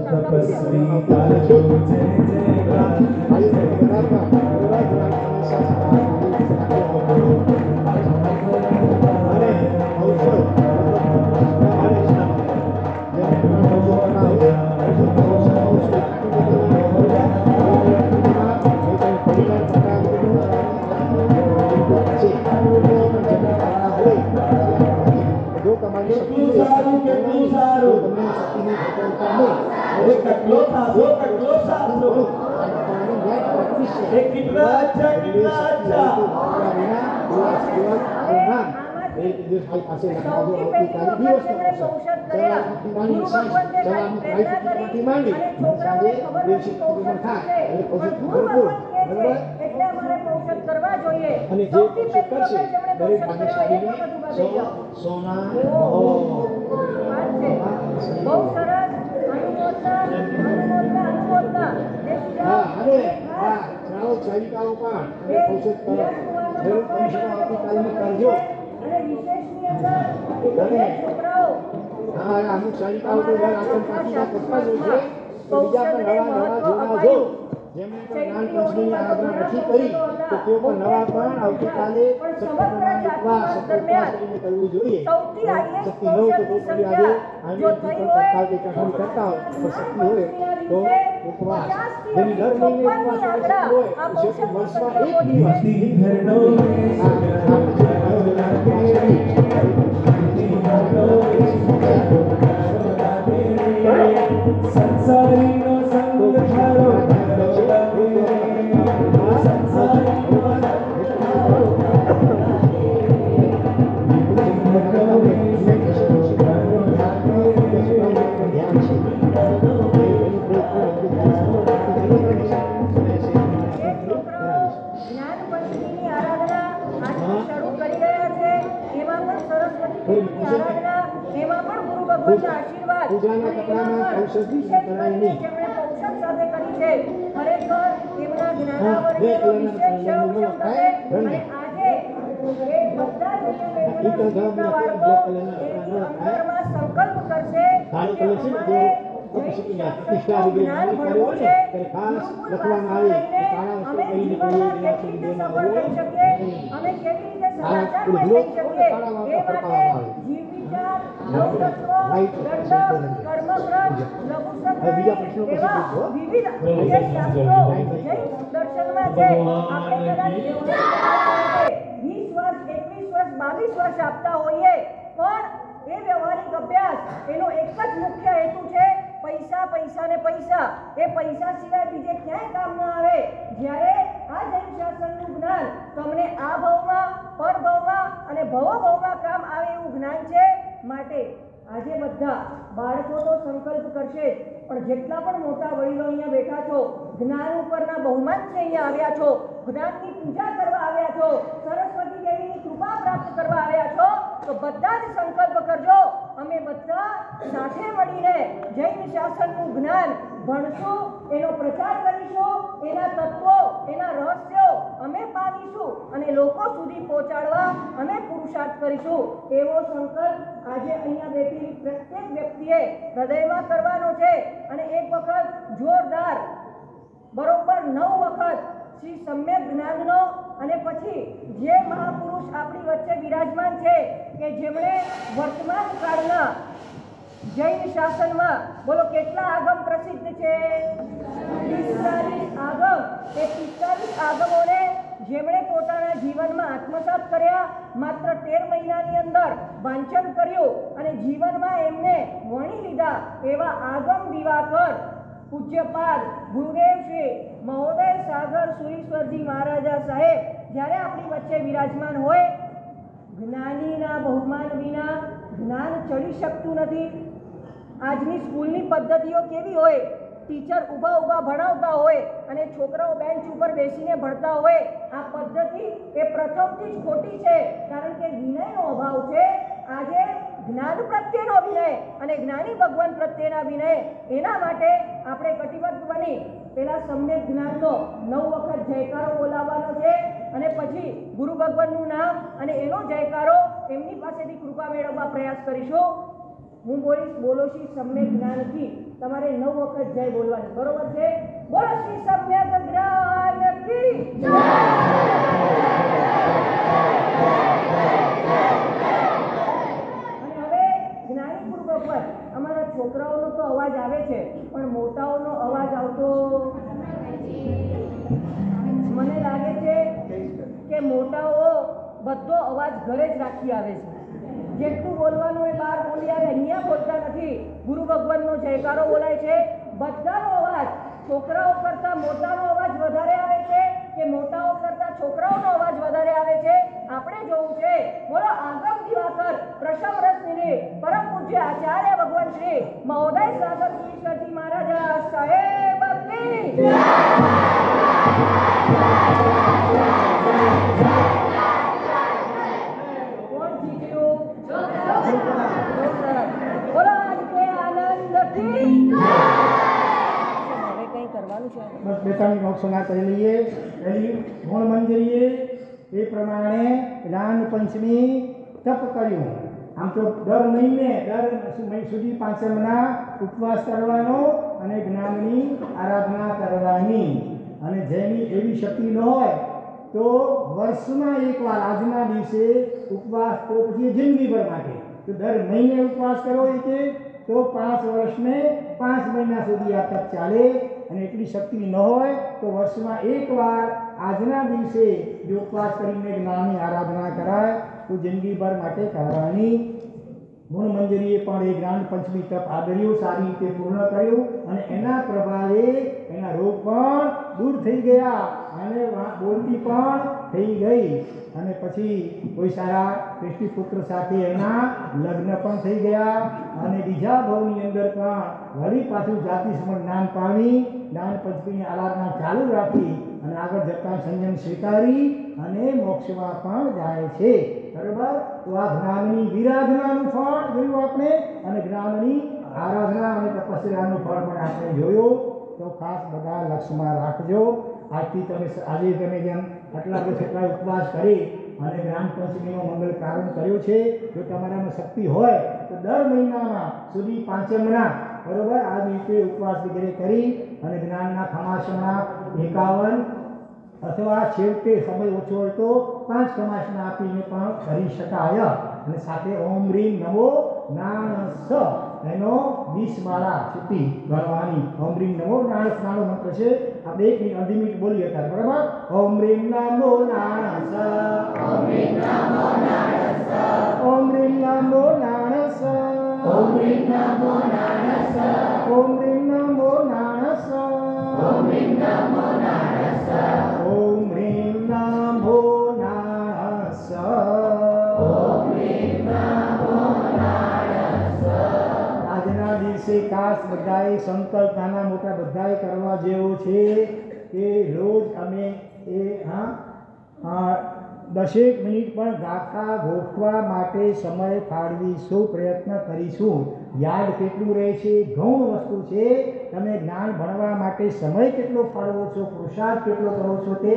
અમુક સાલિકાઓ તો આતંકવાદીના પપ્પા જો છે તો બીજા પણ નવા જોડા જો જેમણે પણ જ્ઞાન પંચમીની આરાધના નથી કરી તો તેઓ પણ નવા પણ આવતીકાલે ઉપવાસ કરીને કરવું જોઈએ શક્તિ ન હોય તો કોઈ આજે આનંદથી પણ કરતા હોય તો શક્તિ હોય તો ઉપવાસ જેની દર મહિને ઉપવાસ હોય તો વર્ષમાં એક દિવસ સંસારીનો સંગ ધારો આરાધના એમાં પણ ગુરુ ભગવાનના આશીર્વાદ પૂજાના અને કપડામાં એમાં પણ ઔષધિ વિશેષ કરાય કરીને નહીં. જેમણે પૌષણ સાથે કરી છે ખરેખર એમના બે જ્ઞાનાવર્ણનો કલરના વિશેષ કલરનું સંરક્ષણ થાય, થશે. અને આજે એ બધા જ અહીંયા ઈ તો બેઠેલા જવાબ બાળકો બે કલરના એની કપડાં થાય. અંદરમાં સંકલ્પ કરશે કાળો કે કલર છે ને, અમારે તો જૈન પછી શાસ્ત્રનું પ્રતિષ્ઠા વગેરે જ્ઞાન કર્યું ભણવું હોય ને, છે. ત્યારે ખાસ ગુરુકુળ લખવામાં આવે કે વાસના કાળા લઈને વસ્ત્રો અમે પહેરીને જીવનમાં કોઈ કેવી રીતે વિનાશની સફળ દેનાર થઈ હોય. શકીએ, અમે કેવી રીતે કાળા સદાચારમય વિરોધ થઈ હોય શકીએ, તો કાળા એ વાપરવામાં માટે આવે. જીવ વિચાર, નવતત્વ, Right. દંડક, કર્મગ્રંથ, હવે બીજા લઘુશંકરી પ્રશ્નો પછી એવા પૂછો. વિવિધ જે શાસ્ત્રો જૈન દર્શનમાં છે. આપણે કદાચ 20 વર્ષ, 21 વર્ષ, 22 વર્ષ આપતા હોઈએ પણ એ વ્યવહારિક અભ્યાસ એનો એક જ મુખ્ય હેતુ છે પૈસા, પૈસા ને પૈસા. એ પૈસા સિવાય બીજે ક્યાંય કામ ન આવે. જ્યારે આ જૈન શાસનનું જ્ઞાન તમને આ ભવમાં, પરભવમાં અને ભવભવમાં કામ આવે એવું જ્ઞાન છે. માટે આજે બધા બાળકો તો સંકલ્પ કરશે જ, પણ જેટલા પણ મોટા વડીલો અહીંયા બેઠા છો, જ્ઞાન ઉપરના બહુમાનથી અહીંયા આવ્યા છો, જ્ઞાનની પૂજા કરવા આવ્યા છો, સરસ્વતી દેવીની કૃપા પ્રાપ્ત કરવા આવ્યા છો, તો બધા જ સંકલ્પ કરજો અમે બધા સાથે મળીને જૈન શાસનનું જ્ઞાન ભણશું, એનો પ્રચાર કરીશું, એના તત્વો, એના રહસ્યો અમે પામીશું અને લોકો સુધી પહોંચાડવા અમે પુરુષાર્થ કરીશું. એવો સંકલ્પ આજે અહીંયા બેઠેલી પ્રત્યેક વ્યક્તિએ હૃદયમાં કરવાનો છે. અને એક વખત જોરદાર બરોબર 9 વખત શ્રી સમ્યક જ્ઞાનનો અને પછી જે મહાપુરુષ આપણી વચ્ચે બિરાજમાન છે કે જેમણે વર્તમાન કાળના જૈન શાસનમાં બોલો કેટલા આગમ પ્રસિદ્ધ છે? 45 આગમ. એ 45 આગમોને જેમણે પોતાના જીવનમાં આત્મસાત કર્યા, માત્ર 13 મહિનાની અંદર વાંચન કર્યું અને જીવનમાં એમને વણી લીધા એવા આગમ દિવાકર પૂજ્યપાદ ગુરુદેવ શ્રી મહોદય સાગર સુરીશ્વરજી મહારાજા સાહેબ જ્યારે આપણી વચ્ચે બિરાજમાન હોય, જ્ઞાનીના બહુમાન વિના જ્ઞાન ચડી શકતું નથી. આજની સ્કૂલની પદ્ધતિઓ કેવી હોય? ટીચર ઊભા ઊભા ભણાવતા હોય અને છોકરાઓ બેન્ચ ઉપર બેસીને ભણતા હોય. આ પદ્ધતિ એ પ્રથમથી જ ખોટી છે, કારણ કે વિનયનો અભાવ છે. આજે જ્ઞાન પ્રત્યેનો વિનય અને જ્ઞાની ભગવાન પ્રત્યેના વિનય, એના માટે આપણે કટિબદ્ધ બની પેલા સમ્યક જ્ઞાનનો 9 વખત જયકારો બોલાવવાનો છે અને પછી ગુરુ ભગવાનનું નામ અને એનો જયકારો એમની પાસેથી કૃપા મેળવવા પ્રયાસ કરીશું. હું બોલીશ, બોલો શ્રી સમ્યક જ્ઞાનથી. તમારે 9 વખત જય બોલવાની, બરોબર છે? બોલો શ્રી સમ્યક જ્ઞાન કી જય. અને હવે જ્ઞાની ગુરુ ભગવાન, અમારા છોકરાઓનો તો અવાજ આવે છે પણ મોટાઓનો અવાજ આવતો મને લાગે છે કે મોટાઓ બધો અવાજ ઘરે જ રાખી આવે છે. જેટલું બોલવાનું એ બહાર બોલી આવે, અહીંયા બોલતા નથી. ગુરુ ભગવાનનો જયકારો બોલાય છે. બધાનો અવાજ છોકરાઓ કરતા મોટાનો અવાજ વધારે આવે છે કે મોટાઓ કરતા છોકરાઓનો અવાજ વધારે આવે છે? આપણે જોવું છે. બોલો આગમ દિવાકર પ્રશમ રસનિધિ પરમ પૂજ્ય આચાર્ય ભગવાન શ્રી મહોદય સાગર સુરીશ્વરજી મહારાજા સાહેબ કી જય. બસ બેતાની નોક્ષના કરી લઈએ. પહેલી ગુણ મંજરીએ એ પ્રમાણે જ્ઞાન પંચમી તપ કર્યું. આમ તો દર મહિને સુધી પાંચમના ઉપવાસ કરવાનો અને જ્ઞાનની આરાધના કરવાની. અને જેની એવી શક્તિ ન હોય તો વર્ષમાં એકવાર આજના દિવસે ઉપવાસ, તો પછી જિંદગીભર માટે. તો દર મહિને ઉપવાસ કરવો એ કે તો 5 વર્ષને 5 મહિના સુધી આ તપ ચાલે. અને એટલી શક્તિ ન હોય તો વર્ષમાં એકવાર આજના દિવસે જો ઉપવાસ કરીને જ્ઞાનની આરાધના કરાય તો જિંદગીભર માટે કરવાની. ગુણ મંજરીએ પણ એ જ્ઞાન પંચમી તપ આદર્યું, સારી રીતે પૂર્ણ કર્યું અને એના પ્રભાવે એના રોગ પણ દૂર થઈ ગયા અને બોલતી પણ થઈ ગઈ. અને પછી કોઈ સારા કૃષ્ણ પુત્ર સાથે એના લગ્ન પણ થઈ ગયા અને બીજા ભાવની અંદર પણ વળી પાછું જાતિસ્મરણ જ્ઞાન પામી જ્ઞાન પંચમીની આરાધના ચાલુ રાખી અને આગળ જતાં સંયમ સ્વીકારી અને મોક્ષમાં પણ જાય છે. બરોબર. તો આ જ્ઞાનની વિરાધનાનું ફળ જોયું આપણે અને જ્ઞાનની આરાધના અને તપસ્યાનું ફળ પણ આપણે જોયું. તો ખાસ બધા લક્ષમાં રાખજો. આજથી આજે તમે જેમ આટલા બધા ઉપવાસ કરી અને જ્ઞાન પંચમીનો મંગલ પ્રારંભ કર્યો છે. જો તમારામાં શક્તિ હોય તો દર મહિનામાં સુધી પાંચમના બરોબર આ રીતે ઉપવાસ વગેરે કરી અને જ્ઞાનના ખમાસના 51 અથવા છેવટે સમય ઓછો હોય તો 5 ખમાસના આપીને પણ કરી શકાય. અને સાથે ઓમ રીમ નમો નાણસ એનો 20 માળા છૂટી ગણવાની. ઓમ રીમ નમો નાણસ નાનો મંત્ર છે. આપણે 1 મિનિટ અડધી મિનિટ બોલીએ ત્યારે બરાબર. ઓમ રીમ નમો નાણસ ઓમ રીમ નમો નાણસ ઓમ રીમ નમો નાણસ ઓમ રીમ નમો નાણસ ઓમ રીમ નમો નાણસ ઓમ રીમ નમો નાણસ ઓમ રીમ નમો નાણસ ઓમ રીમ નમો નાણસ. આજના દિવસે ખાસ બધાએ સંકલ્પ નાના મોટા બધાએ કરવા જેવો છે કે રોજ અમે દસેક મિનિટ પણ ગાથા ગોઠવા માટે સમય ફાળવીશું, પ્રયત્ન કરીશું. યાદ કેટલું રહે છે ગૌણ વસ્તુ છે. તમે જ્ઞાન ભણવા માટે સમય કેટલો ફાળવો છો, પુરુષાર્થ કેટલો કરો છો તે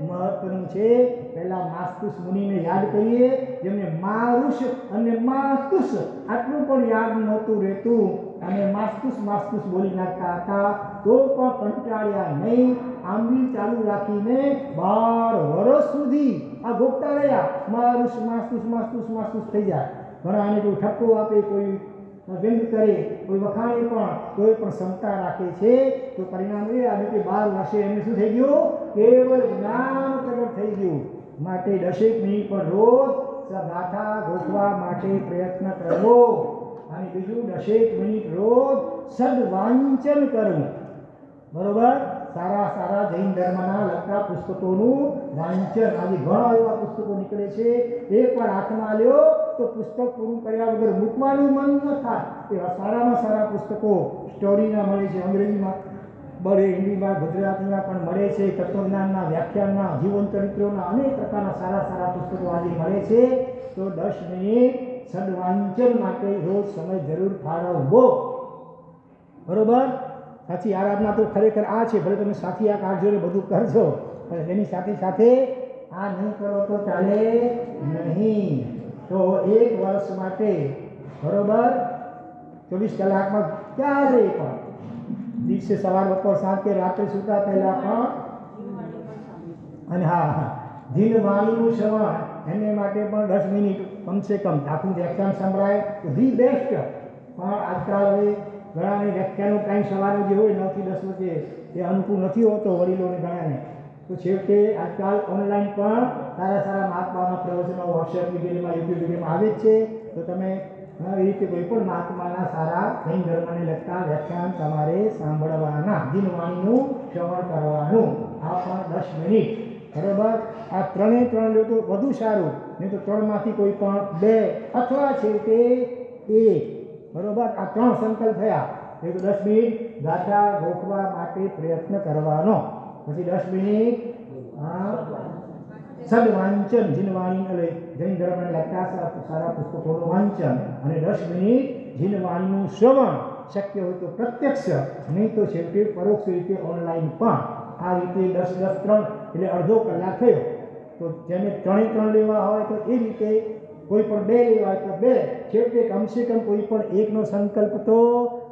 મહત્વનું છે. પહેલા માસ્તુસ મુનિને યાદ કરીએ જેમને મારુષ અને માસ્તુસ આટલું પણ યાદ નહોતું રહેતું અને માસ્તુસ માસ્તુસ બોલી નાખતા હતા તો પણ કંટાળ્યા નહીં. આંબલી ચાલુ રાખીને 12 વર્ષ સુધી આ ગોપતા રહ્યા. મારુષ માસ્તુસ માસ્તુસ માસ્તુસ થઈ જાય. ઘણાને કોઈ ઠપકો આપે, કોઈ વ્યંગ કરે, કોઈ વખાણે પણ કોઈ પણ ક્ષમતા રાખે છે. તો પરિણામ એ આવ્યું કે 12 વર્ષે એમને શું થઈ ગયું? કેવળ જ્ઞાન પ્રગટ થઈ ગયું. માટે દસેક મિનિટ પણ રોજ ગાથા ગોઠવા માટે પ્રયત્ન કરવો. અને બીજું દસેક મિનિટ રોજ સદવાંચન કરવું. બરોબર. સારા સારા જૈન ધર્મના લગતા પુસ્તકોનું વાંચન. આજે ઘણા એવા પુસ્તકો નીકળે છે. એકવાર હાથમાં લ્યો તો પુસ્તક પૂરું કર્યા વગર મૂકવાનું મન ન થાય. એવા સારામાં સારા પુસ્તકો સ્ટોરીના મળે છે, અંગ્રેજીમાં મળે, હિન્દીમાં, ગુજરાતીમાં પણ મળે છે. તત્વજ્ઞાનના, વ્યાખ્યાનના, જીવન ચરિત્રોના અનેક પ્રકારના સારા સારા પુસ્તકો આજે મળે છે. તો 10 મિનિટ સદવાંચન માટે રોજ સમય જરૂર ફાળવવો. બરોબર. સાચી આરાધના તો ખરેખર આ છે. ભલે તમે સાથી આ કાઢજો ને બધું કરજો પણ એની સાથે સાથે આ નહીં કરો તો ચાલે નહીં. તો 1 વર્ષ માટે બરોબર 24 કલાકમાં ક્યારે પણ દિવસે સવાર બપોર સાંજ કે રાત્રે સૂતા પહેલા પણ અને જીન વાણીનું શ્રવણ એને માટે પણ 10 મિનિટ કમસે કમ આખું વ્યાખ્યાન સંભળાય તો ધી બેસ્ટ. પણ આજકાલ હવે ઘણાને વ્યાખ્યાનનો ટાઈમ સવારે જે હોય 9 થી 10 વચ્ચે એ અનુકૂળ નથી હોતો વડીલોને ઘણાને. તો છેવટે આજકાલ ઓનલાઈન પણ સારા સારા મહાત્માના પ્રવચનો વોટ્સએપ વગેરેમાં યુટ્યુબ વગેરેમાં આવે જ છે. તો તમે એ રીતે કોઈ પણ મહાત્માના સારા જૈન ધર્મને લગતા વ્યાખ્યાન તમારે સાંભળવાના, જીનવાણીનું શ્રવણ કરવાનું. આ પણ 10 મિનિટ. બરાબર. આ 3 લો તો વધુ સારું. નહીં તો 3માંથી કોઈ પણ 2 અથવા છેવટે 1. બરોબર. આ 3 સંકલ્પ થયા. એ તો 10 મિનિટ ગાથા ગોખવા માટે પ્રયત્ન કરવાનો. પછી 10 મિનિટ સદવાંચન, જીનવાણી જૈન ધર્મને લગતા સારા પુસ્તકોનું વાંચન અને 10 મિનિટ જીનવાણીનું શ્રવણ. શક્ય હોય તો પ્રત્યક્ષ, નહીં તો છેવટે પરોક્ષ રીતે ઓનલાઈન પણ. આ રીતે 10 3 એટલે અડધો કલાક થયો. તો જેને 3 લેવા હોય તો એ રીતે, કોઈ પણ 2 લેવા હોય તો 2. છેવટે કમસે કમ કોઈ પણ એકનો સંકલ્પ તો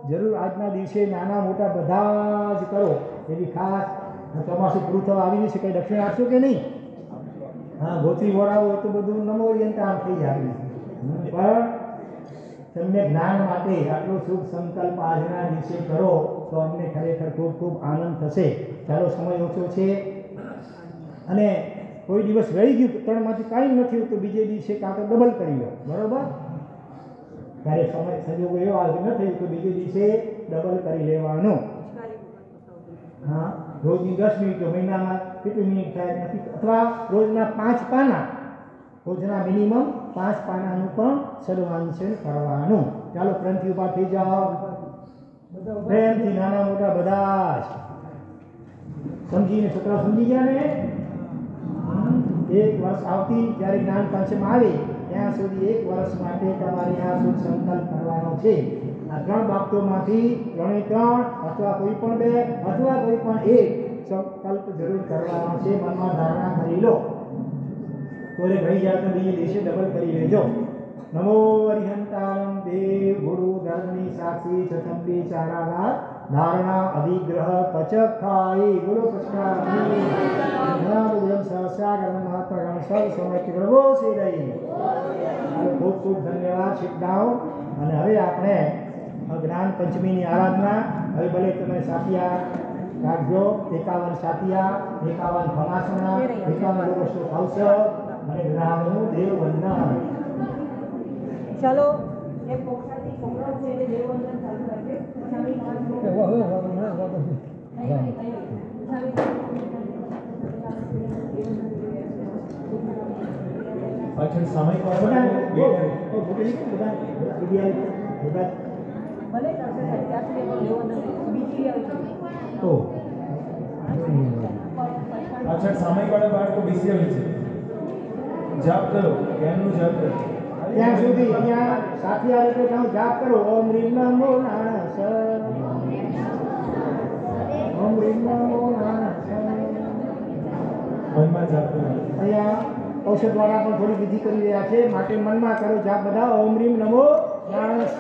જરૂર આજના દિવસે નાના મોટા બધા જ કરો. એવી ખાસ ચોમાસું પૂરું થવા આવી જશે. કંઈ દક્ષિણ આપશો કે નહીં? ગોત્રી વળાવો તો બધું નમોરિયંત આમ થઈ જાય. પણ તમને જ્ઞાન માટે આટલો શુભ સંકલ્પ આજના દિવસે કરો તો અમને ખરેખર ખૂબ ખૂબ આનંદ થશે. ચાલો, સમય ઓછો છે અને કોઈ દિવસ રહી ગયું 3માંથી કાંઈ નથી તો બીજે દિવસે કાં તો ડબલ કરી લો. બરોબર. ત્યારે સમય સંજોગો એવો આજે ન થયું તો બીજે દિવસે ડબલ કરી લેવાનું. રોજની 10 મિનિટ, મહિનામાં કેટલી મિનિટ થાય નથી, અથવા રોજના 5 પાના, રોજના મિનિમમ 5 પાનાનું પણ સદવાંચન કરવાનું. ચાલો, પ્રેમથી ઊભા થઈ જાઓ. પ્રેમથી નાના મોટા બધા જ સમજીને, છોકરા સમજી ગયા ને? એક વર્ષ આવતી જ્યારે જ્ઞાન પંચમ આવે ત્યાં સુધી એક વર્ષ માટે તમારે આ શુભ સંકલ્પ કરવાનો છે. આ 3 બાબતોમાંથી 3 અથવા કોઈ પણ 2 અથવા કોઈ પણ એક સંકલ્પ જરૂર કરવાનો છે. મનમાં ધારણા કરી લો. તોરે ભઈ જાય તો બીજે દિવસે ડબલ કરી લેજો. નમો અરિહંતાણં દેવ ગુરુ ધર્મની સાક્ષી ચતંબી ચારાલા ધારણા અધિગ્રહ પચખાઈ ગુરુ પચખાઈ ધર્મ સહસ્રાગમ મહાત્મા સર્વ સમય પ્રભુ શ્રી રહી. ખૂબ ખૂબ ધન્યવાદ. Sit down. અને હવે આપણે જ્ઞાન પંચમીની આરાધના. હવે ભલે તમે સાતિયા રાખજો. 51 સાતિયા, 51 ભમાસણા, 51 લોકો શ્લોક આવશે અને ગ્રામનું દેવ વંદન. ચલો એ પોખરાથી છોકરાઓ છે એટલે દેવવંદન ચાલુ રાખજે. પાછળ સામયિક બધા ભલે કરશે સાહેબ, ત્યાં સુધી આપણું દેવવંદન બીજી આવી ઓ પાછળ સામયિક વાળા બાળકો બેસી આવે છે. જાપ કરો, જ્ઞાનનું જાપ કરો. ત્યાં સુધી અહીંયા સાતિયા રીતે તમે જાપ કરો. ઓમ રીમ નમો નારાયણ સ. ઓમ રીમ નમો નારાયણ સ. મનમાં જાપ કરો. અહીંયા ઔષધ વાળા પણ થોડી વિધિ કરી રહ્યા છે, માટે મનમાં કરો જાપ બધા. ઓમ રીમ નમો નારાયણ સ.